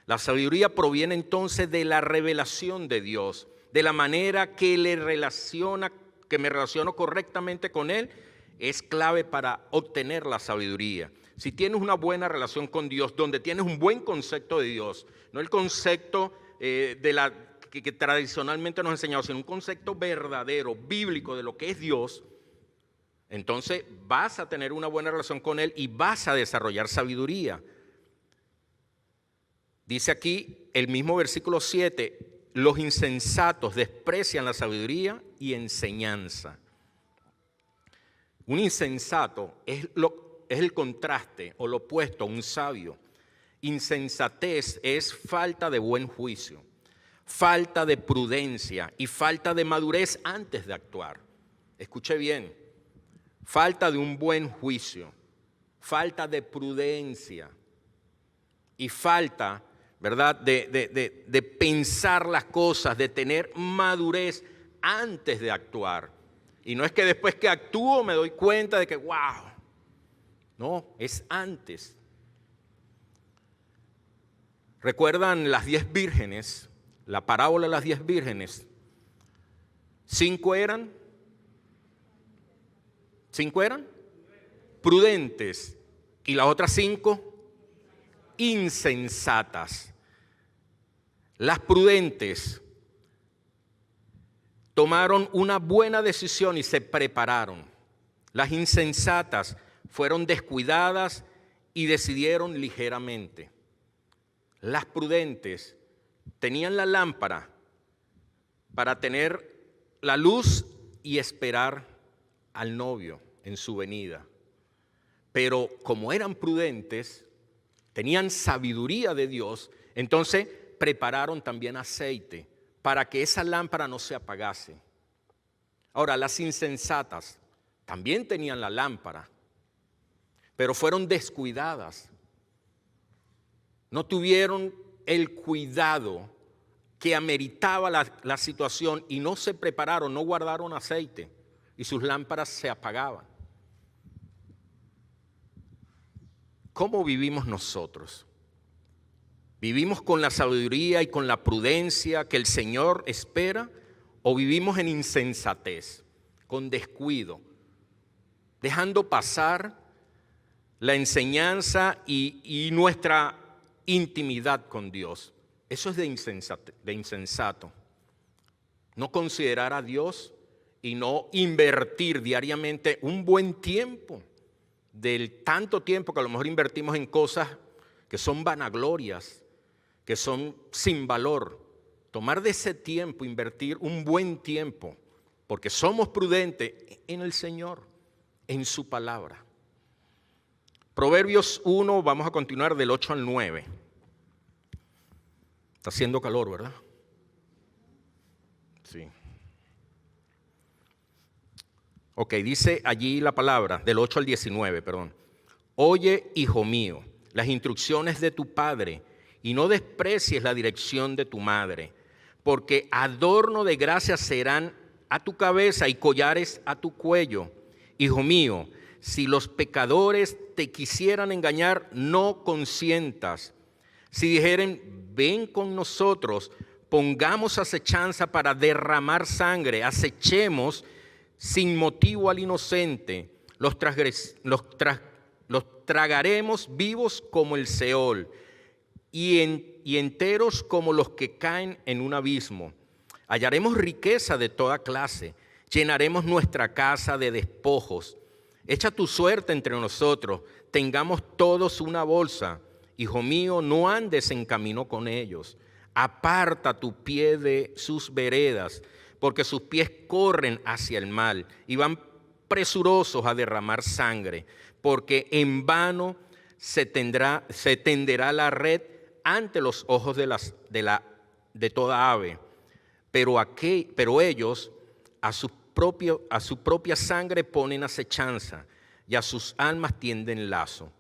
La sabiduría proviene entonces de la revelación de Dios, de la manera que me relaciono correctamente con Él, es clave para obtener la sabiduría. Si tienes una buena relación con Dios, donde tienes un buen concepto de Dios, no el concepto que tradicionalmente nos ha enseñado, sino un concepto verdadero, bíblico de lo que es Dios, entonces vas a tener una buena relación con Él y vas a desarrollar sabiduría. Dice aquí el mismo versículo 7, los insensatos desprecian la sabiduría y enseñanza. Un insensato es el contraste o lo opuesto a un sabio. Insensatez es falta de buen juicio, falta de prudencia y falta de madurez antes de actuar. Escuche bien, falta de un buen juicio, falta de prudencia y falta, ¿verdad?, de pensar las cosas, de tener madurez antes de actuar. Y no es que después que actúo me doy cuenta de que, wow, no, es antes. ¿Recuerdan las 10 vírgenes? La parábola de las 10 vírgenes. 5 eran prudentes y las otras 5 insensatas. Las prudentes tomaron una buena decisión y se prepararon. Las insensatas fueron descuidadas y decidieron ligeramente. Las prudentes tenían la lámpara para tener la luz y esperar al novio en su venida. Pero como eran prudentes, tenían sabiduría de Dios, entonces prepararon también aceite para que esa lámpara no se apagase. Ahora, las insensatas también tenían la lámpara, pero fueron descuidadas. No tuvieron el cuidado que ameritaba la situación y no se prepararon, no guardaron aceite y sus lámparas se apagaban. ¿Cómo vivimos nosotros? ¿Vivimos con la sabiduría y con la prudencia que el Señor espera o vivimos en insensatez, con descuido, dejando pasar la enseñanza y nuestra intimidad con Dios? Eso es de insensato. No considerar a Dios y no invertir diariamente un buen tiempo, del tanto tiempo que a lo mejor invertimos en cosas que son vanaglorias, que son sin valor. Tomar de ese tiempo, invertir un buen tiempo, porque somos prudentes en el Señor, en su palabra. Proverbios 1, vamos a continuar del 8 al 9. Está haciendo calor, ¿verdad? Sí. Ok, dice allí la palabra, del 8 al 19, perdón. Oye, hijo mío, las instrucciones de tu padre, y no desprecies la dirección de tu madre, porque adorno de gracia serán a tu cabeza y collares a tu cuello. Hijo mío, si los pecadores te quisieran engañar, no consientas. Si dijeren, ven con nosotros, pongamos acechanza para derramar sangre, acechemos sin motivo al inocente, los tragaremos vivos como el Seol y enteros como los que caen en un abismo. Hallaremos riqueza de toda clase, llenaremos nuestra casa de despojos. Echa tu suerte entre nosotros, tengamos todos una bolsa. Hijo mío, no andes en camino con ellos. Aparta tu pie de sus veredas, porque sus pies corren hacia el mal y van presurosos a derramar sangre, porque en vano se tenderá la red ante los ojos de toda ave. Pero ellos a su propia sangre ponen acechanza y a sus almas tienden lazo.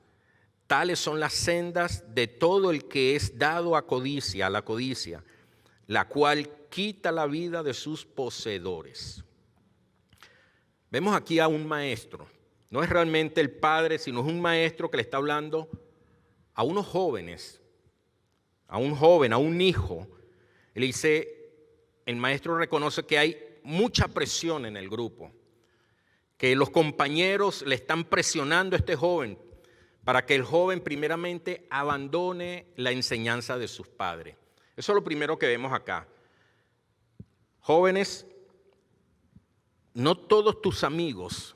Tales son las sendas de todo el que es dado a la codicia, la cual quita la vida de sus poseedores. Vemos aquí a un maestro. No es realmente el padre, sino es un maestro que le está hablando a unos jóvenes, a un joven, a un hijo. Él dice, el maestro reconoce que hay mucha presión en el grupo, que los compañeros le están presionando a este joven para que el joven primeramente abandone la enseñanza de sus padres. Eso es lo primero que vemos acá. Jóvenes, no todos tus amigos,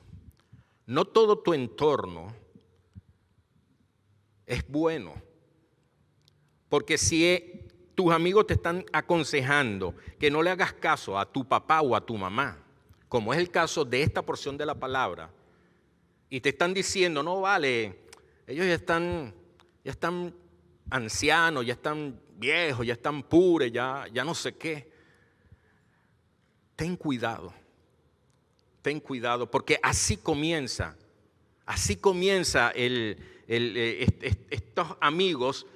no todo tu entorno es bueno. Porque si tus amigos te están aconsejando que no le hagas caso a tu papá o a tu mamá, como es el caso de esta porción de la palabra, y te están diciendo, no vale, ellos ya están ancianos, ya están viejos, ya están puros, ya no sé qué. Ten cuidado, porque así comienza estos amigos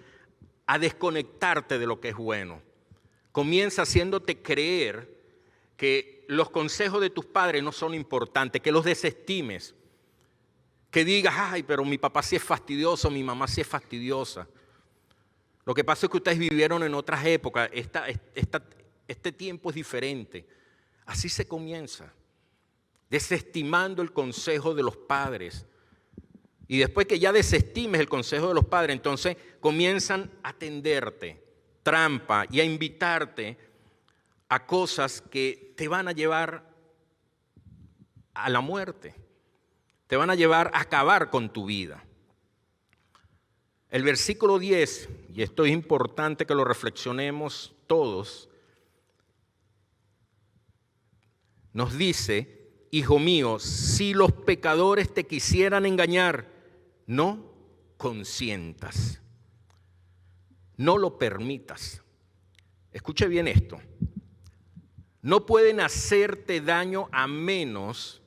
a desconectarte de lo que es bueno. Comienza haciéndote creer que los consejos de tus padres no son importantes, que los desestimes, que digas, ay, pero mi papá sí es fastidioso, mi mamá sí es fastidiosa. Lo que pasa es que ustedes vivieron en otras épocas, este tiempo es diferente. Así se comienza, desestimando el consejo de los padres. Y después que ya desestimes el consejo de los padres, entonces comienzan a tenderte trampa y a invitarte a cosas que te van a llevar a la muerte, te van a llevar a acabar con tu vida. El versículo 10, y esto es importante que lo reflexionemos todos, nos dice: hijo mío, si los pecadores te quisieran engañar, no consientas, no lo permitas. Escuche bien esto: no pueden hacerte daño a menos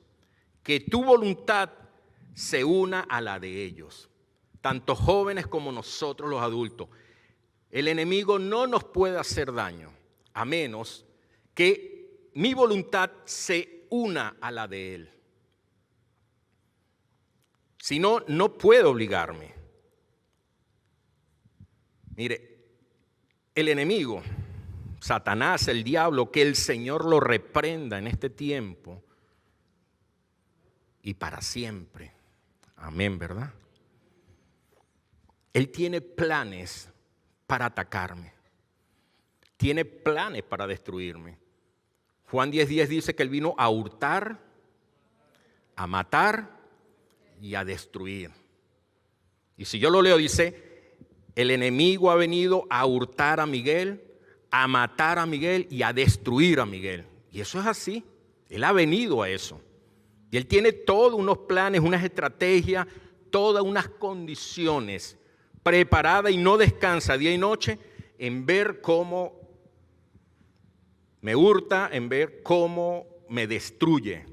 que tu voluntad se una a la de ellos, tanto jóvenes como nosotros los adultos. El enemigo no nos puede hacer daño a menos que mi voluntad se una a la de él. Si no, no puede obligarme. Mire, el enemigo, Satanás, el diablo, que el Señor lo reprenda en este tiempo y para siempre. Amén, ¿verdad? Él tiene planes para atacarme. Tiene planes para destruirme. Juan 10:10 dice que Él vino a hurtar, a matar y a destruir. Y si yo lo leo, dice: el enemigo ha venido a hurtar a Miguel, a matar a Miguel y a destruir a Miguel. Y eso es así. Él ha venido a eso. Y Él tiene todos unos planes, unas estrategias, todas unas condiciones preparadas, y no descansa día y noche en ver cómo me hurta, en ver cómo me destruye,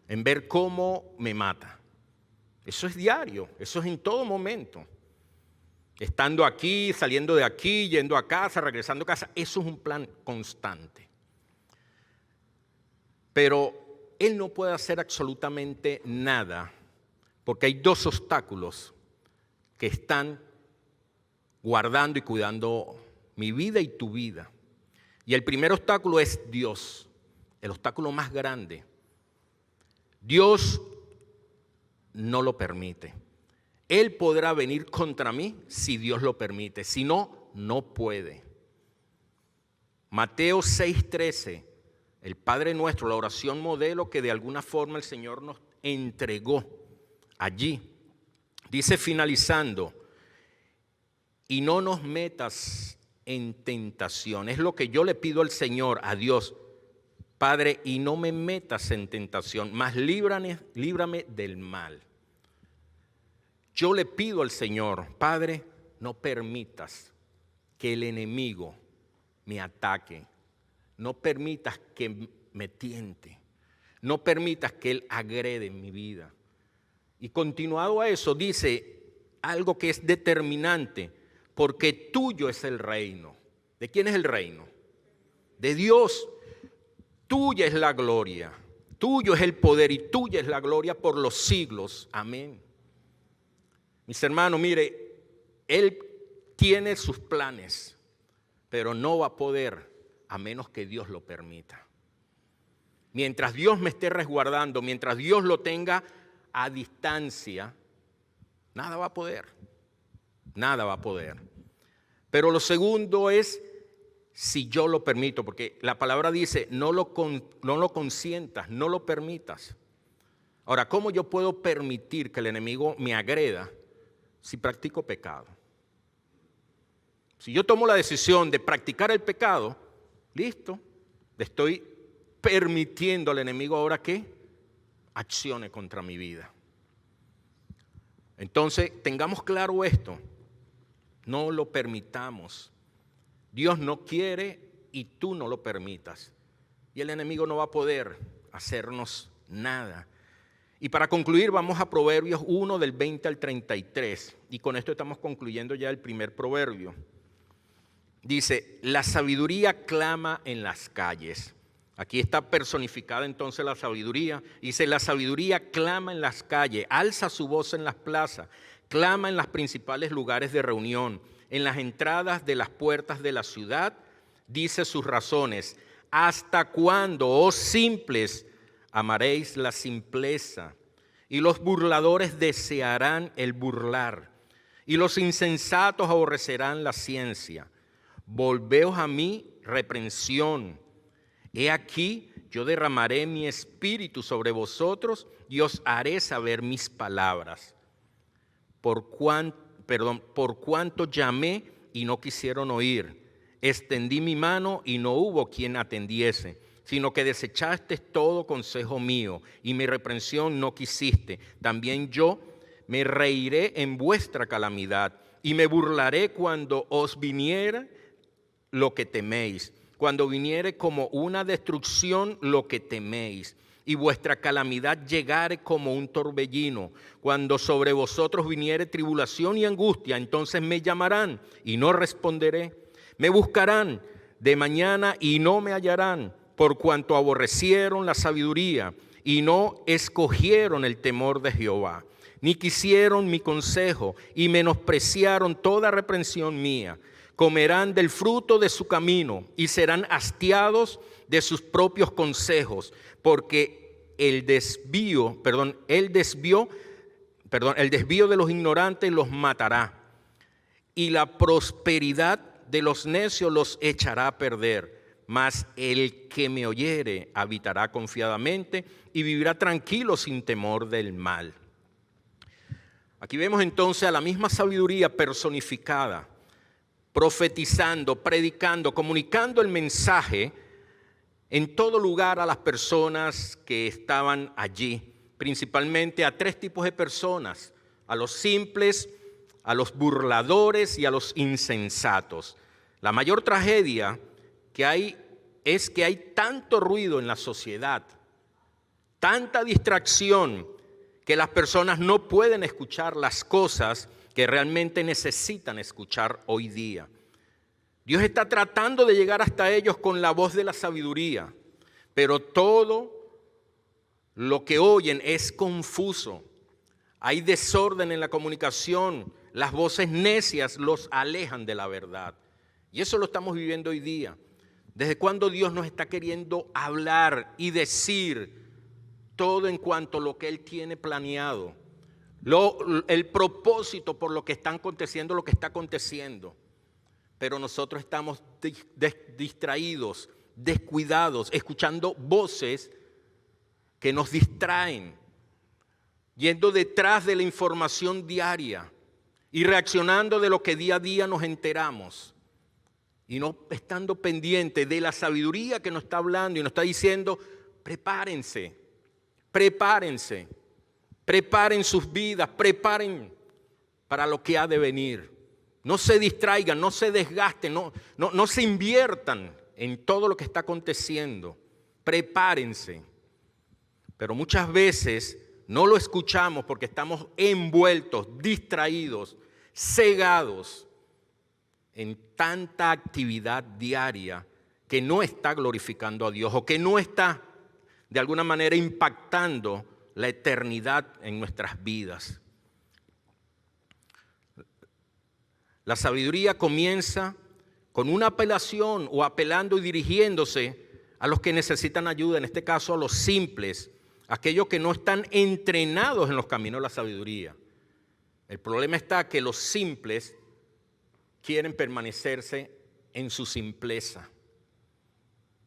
en ver cómo me mata. Eso es diario, eso es en todo momento. Estando aquí, saliendo de aquí, yendo a casa, regresando a casa, eso es un plan constante. Pero Él no puede hacer absolutamente nada, porque hay dos obstáculos que están guardando y cuidando mi vida y tu vida. Y el primer obstáculo es Dios, el obstáculo más grande. Dios no lo permite. Él podrá venir contra mí si Dios lo permite, si no, no puede. Mateo 6:13, el Padre Nuestro, la oración modelo que de alguna forma el Señor nos entregó allí, dice finalizando: y no nos metas en tentación. Es lo que yo le pido al Señor, a Dios: Padre, y no me metas en tentación, mas líbrame del mal. Yo le pido al Señor: Padre, no permitas que el enemigo me ataque, no permitas que me tiente, no permitas que él agrede mi vida. Y continuado a eso dice algo que es determinante: porque tuyo es el reino. ¿De quién es el reino? De Dios. Tuya es la gloria, tuyo es el poder y tuya es la gloria por los siglos. Amén. Mis hermanos, mire, Él tiene sus planes, pero no va a poder a menos que Dios lo permita. Mientras Dios me esté resguardando, mientras Dios lo tenga a distancia, nada va a poder. Nada va a poder. Pero lo segundo es si yo lo permito, porque la palabra dice no lo consientas, no lo permitas. Ahora, ¿cómo yo puedo permitir que el enemigo me agreda si practico pecado? Si yo tomo la decisión de practicar el pecado, listo, le estoy permitiendo al enemigo ahora que accione contra mi vida. Entonces, tengamos claro esto. No lo permitamos. Dios no quiere y tú no lo permitas. Y el enemigo no va a poder hacernos nada. Y para concluir, vamos a Proverbios 1 del 20 al 33. Y con esto estamos concluyendo ya el primer proverbio. Dice: la sabiduría clama en las calles. Aquí está personificada entonces la sabiduría. Dice: la sabiduría clama en las calles, alza su voz en las plazas, clama en los principales lugares de reunión, en las entradas de las puertas de la ciudad, dice sus razones: ¿hasta cuándo, oh simples, amaréis la simpleza? Y los burladores desearán el burlar, y los insensatos aborrecerán la ciencia. volveos a mí, reprensión. He aquí, yo derramaré mi espíritu sobre vosotros y os haré saber mis palabras. Por cuanto llamé y no quisieron oír, extendí mi mano y no hubo quien atendiese, sino que desechaste todo consejo mío y mi reprensión no quisiste. También yo me reiré en vuestra calamidad y me burlaré cuando os viniera lo que teméis, cuando viniere como una destrucción lo que teméis, y vuestra calamidad llegare como un torbellino. Cuando sobre vosotros viniere tribulación y angustia, entonces me llamarán y no responderé. Me buscarán de mañana y no me hallarán, por cuanto aborrecieron la sabiduría y no escogieron el temor de Jehová, ni quisieron mi consejo y menospreciaron toda reprensión mía. Comerán del fruto de su camino y serán hastiados de sus propios consejos, porque el desvío de los ignorantes los matará, y la prosperidad de los necios los echará a perder. Mas el que me oyere habitará confiadamente y vivirá tranquilo sin temor del mal. Aquí vemos entonces a la misma sabiduría personificada, profetizando, predicando, comunicando el mensaje en todo lugar a las personas que estaban allí, principalmente a tres tipos de personas: a los simples, a los burladores y a los insensatos. La mayor tragedia que hay es que hay tanto ruido en la sociedad, tanta distracción, que las personas no pueden escuchar las cosas que realmente necesitan escuchar hoy día. Dios está tratando de llegar hasta ellos con la voz de la sabiduría, pero todo lo que oyen es confuso. Hay desorden en la comunicación, las voces necias los alejan de la verdad. Y eso lo estamos viviendo hoy día. ¿Desde cuándo Dios nos está queriendo hablar y decir todo en cuanto a lo que Él tiene planeado? El propósito por lo que está aconteciendo. Pero nosotros estamos distraídos, descuidados, escuchando voces que nos distraen, yendo detrás de la información diaria y reaccionando de lo que día a día nos enteramos, y no estando pendientes de la sabiduría que nos está hablando y nos está diciendo: prepárense, preparen sus vidas, preparen para lo que ha de venir. No se distraigan, no se desgasten, no se inviertan en todo lo que está aconteciendo. Prepárense. Pero muchas veces no lo escuchamos porque estamos envueltos, distraídos, cegados en tanta actividad diaria que no está glorificando a Dios o que no está de alguna manera impactando la eternidad en nuestras vidas. La sabiduría comienza con una apelación o apelando y dirigiéndose a los que necesitan ayuda, en este caso a los simples, aquellos que no están entrenados en los caminos de la sabiduría. El problema está que los simples quieren permanecerse en su simpleza.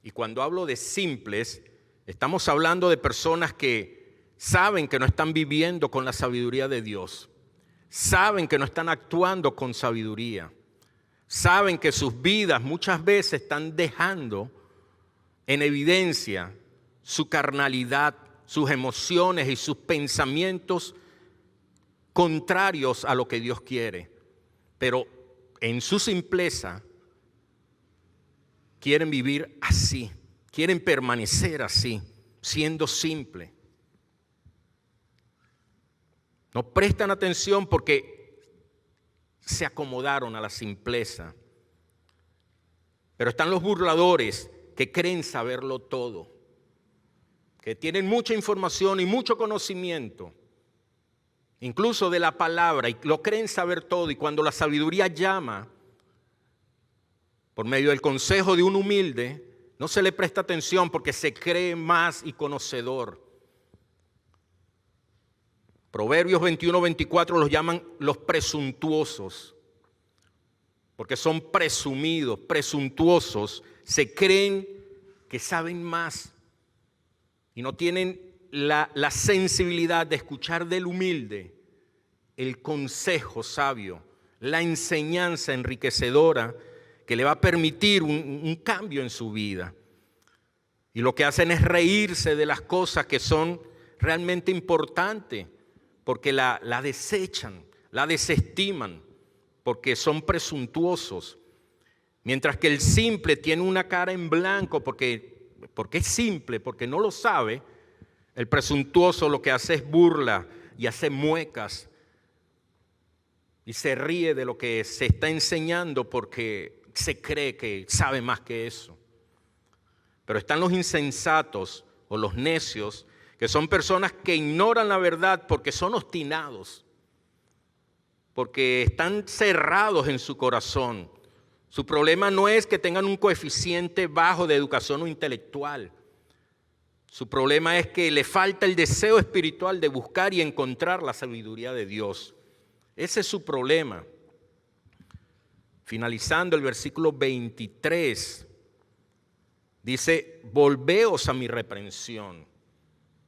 Y cuando hablo de simples, estamos hablando de personas que saben que no están viviendo con la sabiduría de Dios. Saben que no están actuando con sabiduría. Saben que sus vidas muchas veces están dejando en evidencia su carnalidad, sus emociones y sus pensamientos contrarios a lo que Dios quiere. Pero en su simpleza quieren vivir así, quieren permanecer así, siendo simple. No prestan atención porque se acomodaron a la simpleza. Pero están los burladores que creen saberlo todo, que tienen mucha información y mucho conocimiento, incluso de la palabra, y lo creen saber todo. Y cuando la sabiduría llama por medio del consejo de un humilde, no se le presta atención porque se cree más y conocedor. Proverbios 21-24 los llaman los presuntuosos, porque son presumidos, presuntuosos, se creen que saben más y no tienen la sensibilidad de escuchar del humilde el consejo sabio, la enseñanza enriquecedora que le va a permitir un cambio en su vida. Y lo que hacen es reírse de las cosas que son realmente importantes, porque la desechan, la desestiman, porque son presuntuosos. Mientras que el simple tiene una cara en blanco porque es simple, porque no lo sabe. El presuntuoso lo que hace es burla y hace muecas y se ríe de lo que se está enseñando porque se cree que sabe más que eso. Pero están los insensatos o los necios, que son personas que ignoran la verdad porque son obstinados, porque están cerrados en su corazón. Su problema no es que tengan un coeficiente bajo de educación o intelectual. Su problema es que le falta el deseo espiritual de buscar y encontrar la sabiduría de Dios. Ese es su problema. Finalizando el versículo 23, dice, volveos a mi reprensión.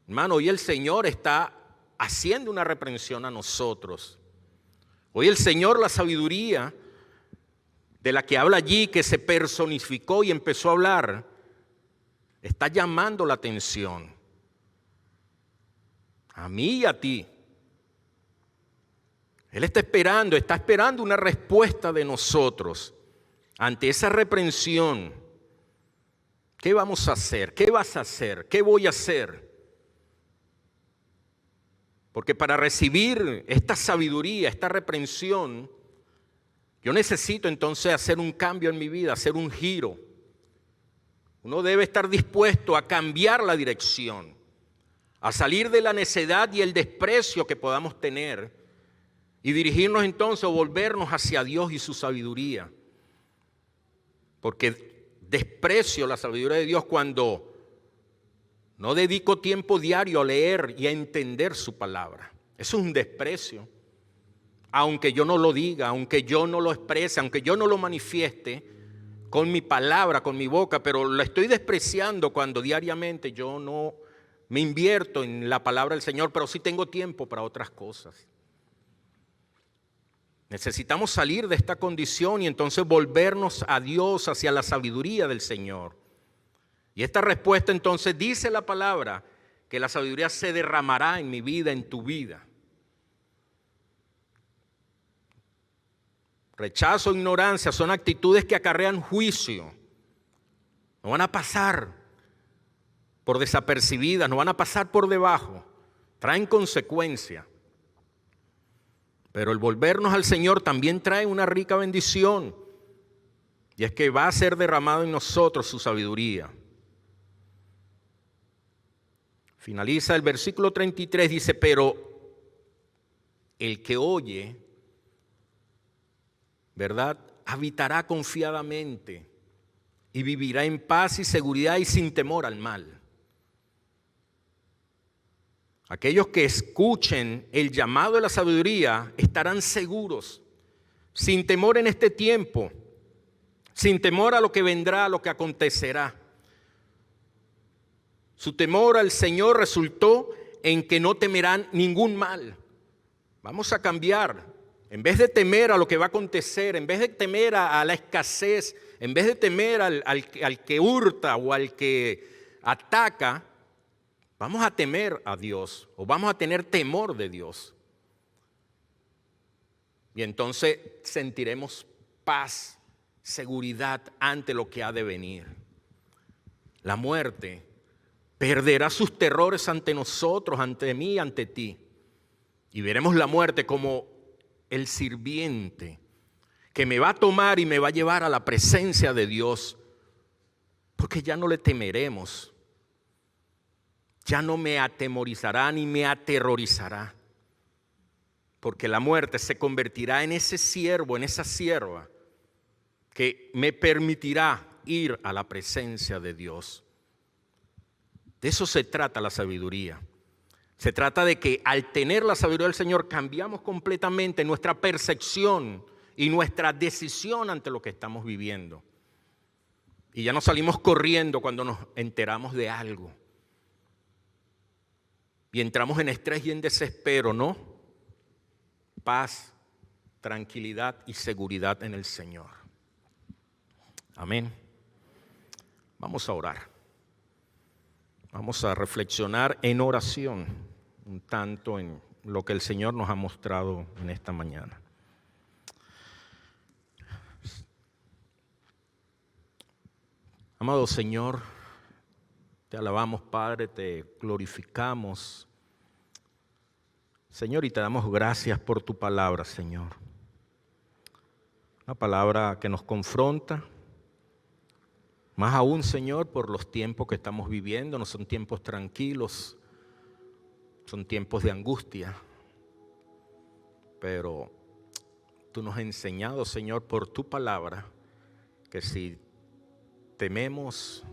Hermano, hoy el Señor está haciendo una reprensión a nosotros. Hoy el Señor, la sabiduría de la que habla allí, que se personificó y empezó a hablar, está llamando la atención a mí y a ti. Él está esperando una respuesta de nosotros ante esa reprensión. ¿Qué vamos a hacer? ¿Qué vas a hacer? ¿Qué voy a hacer? Porque para recibir esta sabiduría, esta reprensión, yo necesito entonces hacer un cambio en mi vida, hacer un giro. Uno debe estar dispuesto a cambiar la dirección, a salir de la necedad y el desprecio que podamos tener y dirigirnos entonces o volvernos hacia Dios y su sabiduría. Porque desprecio la sabiduría de Dios cuando no dedico tiempo diario a leer y a entender su palabra. Eso es un desprecio. Aunque yo no lo diga, aunque yo no lo exprese, aunque yo no lo manifieste con mi palabra, con mi boca, pero lo estoy despreciando cuando diariamente yo no me invierto en la palabra del Señor, pero sí tengo tiempo para otras cosas. Necesitamos salir de esta condición y entonces volvernos a Dios, hacia la sabiduría del Señor. Y esta respuesta entonces dice la palabra que la sabiduría se derramará en mi vida, en tu vida. Rechazo e ignorancia son actitudes que acarrean juicio. No van a pasar por desapercibidas, no van a pasar por debajo. Traen consecuencia. Pero el volvernos al Señor también trae una rica bendición. Y es que va a ser derramado en nosotros su sabiduría. Finaliza el versículo 33, dice, pero el que oye, ¿verdad?, habitará confiadamente y vivirá en paz y seguridad y sin temor al mal. Aquellos que escuchen el llamado de la sabiduría estarán seguros, sin temor en este tiempo, sin temor a lo que vendrá, a lo que acontecerá. Su temor al Señor resultó en que no temerán ningún mal. Vamos a cambiar. En vez de temer a lo que va a acontecer, en vez de temer a la escasez, en vez de temer al que hurta o al que ataca, vamos a temer a Dios o vamos a tener temor de Dios. Y entonces sentiremos paz, seguridad ante lo que ha de venir. La muerte perderá sus terrores ante nosotros, ante mí, ante ti. Y veremos la muerte como el sirviente que me va a tomar y me va a llevar a la presencia de Dios, porque ya no le temeremos, ya no me atemorizará ni me aterrorizará, porque la muerte se convertirá en ese siervo, en esa sierva que me permitirá ir a la presencia de Dios. De eso se trata la sabiduría. Se trata de que al tener la sabiduría del Señor cambiamos completamente nuestra percepción y nuestra decisión ante lo que estamos viviendo. Y ya no salimos corriendo cuando nos enteramos de algo. Y entramos en estrés y en desespero, ¿no? Paz, tranquilidad y seguridad en el Señor. Amén. Vamos a orar. Vamos a reflexionar en oración un tanto en lo que el Señor nos ha mostrado en esta mañana. Amado Señor, te alabamos, Padre, te glorificamos, Señor, y te damos gracias por tu palabra, Señor. Una palabra que nos confronta, más aún, Señor, por los tiempos que estamos viviendo. No son tiempos tranquilos, son tiempos de angustia. Pero tú nos has enseñado, Señor, por tu palabra, que si tememos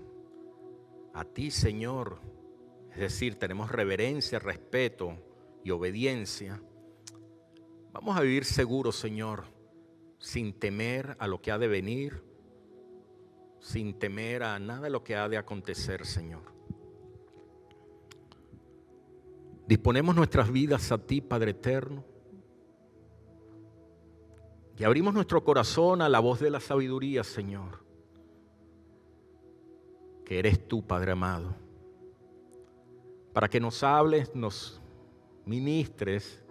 a ti, Señor, es decir, tenemos reverencia, respeto y obediencia, vamos a vivir seguros, Señor, sin temer a lo que ha de venir, sin temer a nada de lo que ha de acontecer, Señor. Disponemos nuestras vidas a ti, Padre eterno, y abrimos nuestro corazón a la voz de la sabiduría, Señor, que eres tú, Padre amado, para que nos hables, nos ministres,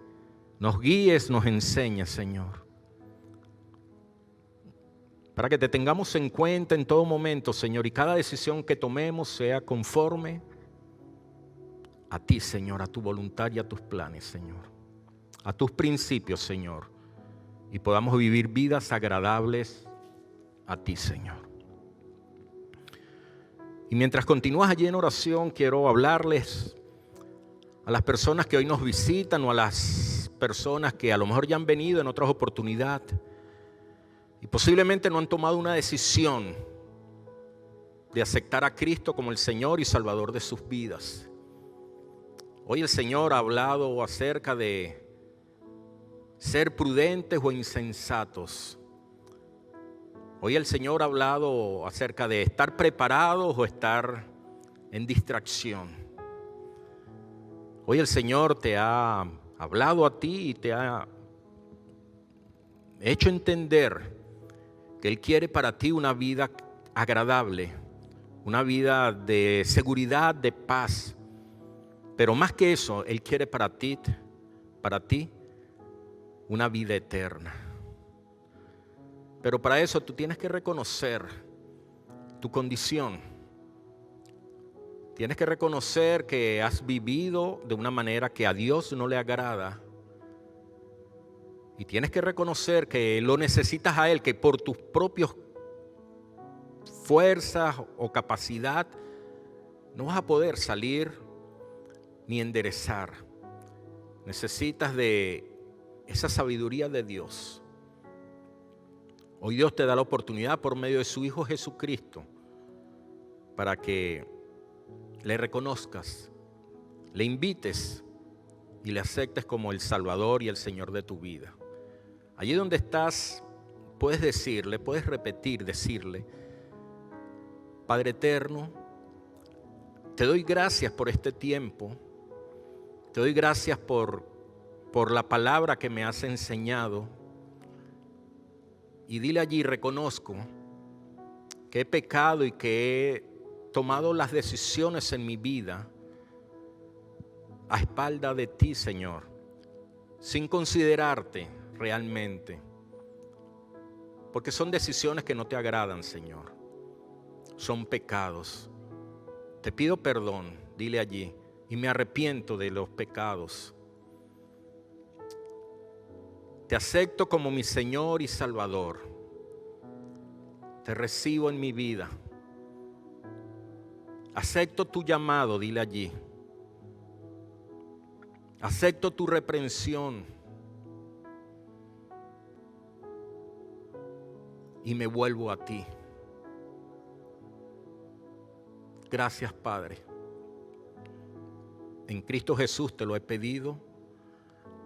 nos guíes, nos enseñes, Señor, para que te tengamos en cuenta en todo momento, Señor, y cada decisión que tomemos sea conforme a ti, Señor, a tu voluntad y a tus planes, Señor, a tus principios, Señor, y podamos vivir vidas agradables a ti, Señor. Y mientras continúas allí en oración, quiero hablarles a las personas que hoy nos visitan o a las personas que a lo mejor ya han venido en otras oportunidades y posiblemente no han tomado una decisión de aceptar a Cristo como el Señor y Salvador de sus vidas. Hoy el Señor ha hablado acerca de ser prudentes o insensatos. Hoy el Señor ha hablado acerca de estar preparados o estar en distracción. Hoy el Señor te ha hablado a ti y te ha hecho entender que Él quiere para ti una vida agradable, una vida de seguridad, de paz. Pero más que eso, Él quiere para ti una vida eterna. Pero para eso tú tienes que reconocer tu condición. Tienes que reconocer que has vivido de una manera que a Dios no le agrada. Y tienes que reconocer que lo necesitas a Él, que por tus propias fuerzas o capacidad no vas a poder salir ni enderezar. Necesitas de esa sabiduría de Dios. Hoy Dios te da la oportunidad por medio de su Hijo Jesucristo para que le reconozcas, le invites y le aceptes como el Salvador y el Señor de tu vida. Allí donde estás, puedes decirle, puedes repetir, decirle: Padre eterno, te doy gracias por este tiempo, te doy gracias por la palabra que me has enseñado. Y dile allí: reconozco que he pecado y que he tomado las decisiones en mi vida a espalda de ti, Señor, sin considerarte realmente, porque son decisiones que no te agradan, Señor, son pecados. Te pido perdón, dile allí, y me arrepiento de los pecados. Te acepto como mi Señor y Salvador. Te recibo en mi vida. Acepto tu llamado, dile allí. Acepto tu reprensión. Y me vuelvo a ti. Gracias, Padre. En Cristo Jesús te lo he pedido.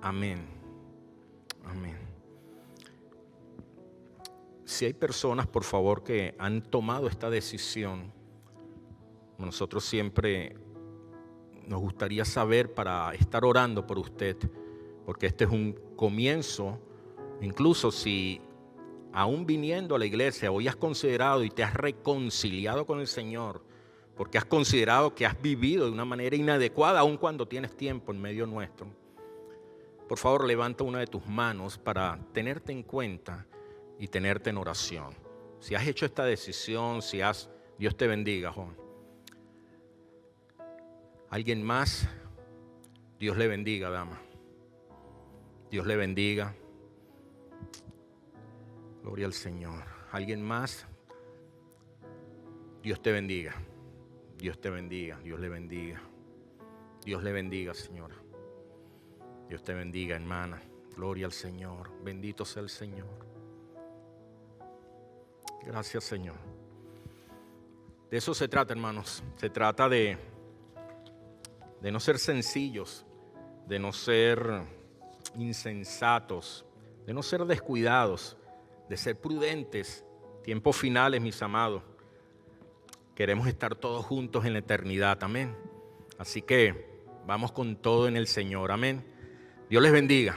Amén. Amén. si hay personas, por favor, que han tomado esta decisión, nosotros siempre nos gustaría saber para estar orando por usted, porque este es un comienzo. Incluso si aún viniendo a la iglesia hoy has considerado y te has reconciliado con el Señor, porque has considerado que has vivido de una manera inadecuada, aun cuando tienes tiempo en medio nuestro, por favor levanta una de tus manos para tenerte en cuenta y tenerte en oración. Si has hecho esta decisión, Dios te bendiga, joven. ¿Alguien más? Dios le bendiga, dama. Dios le bendiga. Gloria al Señor. ¿Alguien más? Dios te bendiga. Dios te bendiga. Dios le bendiga. Dios le bendiga, señora. Dios te bendiga, hermana. Gloria al Señor. Bendito sea el Señor. Gracias, Señor. De eso se trata, hermanos. Se trata de no ser sencillos, de no ser insensatos, de no ser descuidados, de ser prudentes. Tiempos finales, mis amados. Queremos estar todos juntos en la eternidad, amén. Así que vamos con todo en el Señor, amén. Dios les bendiga.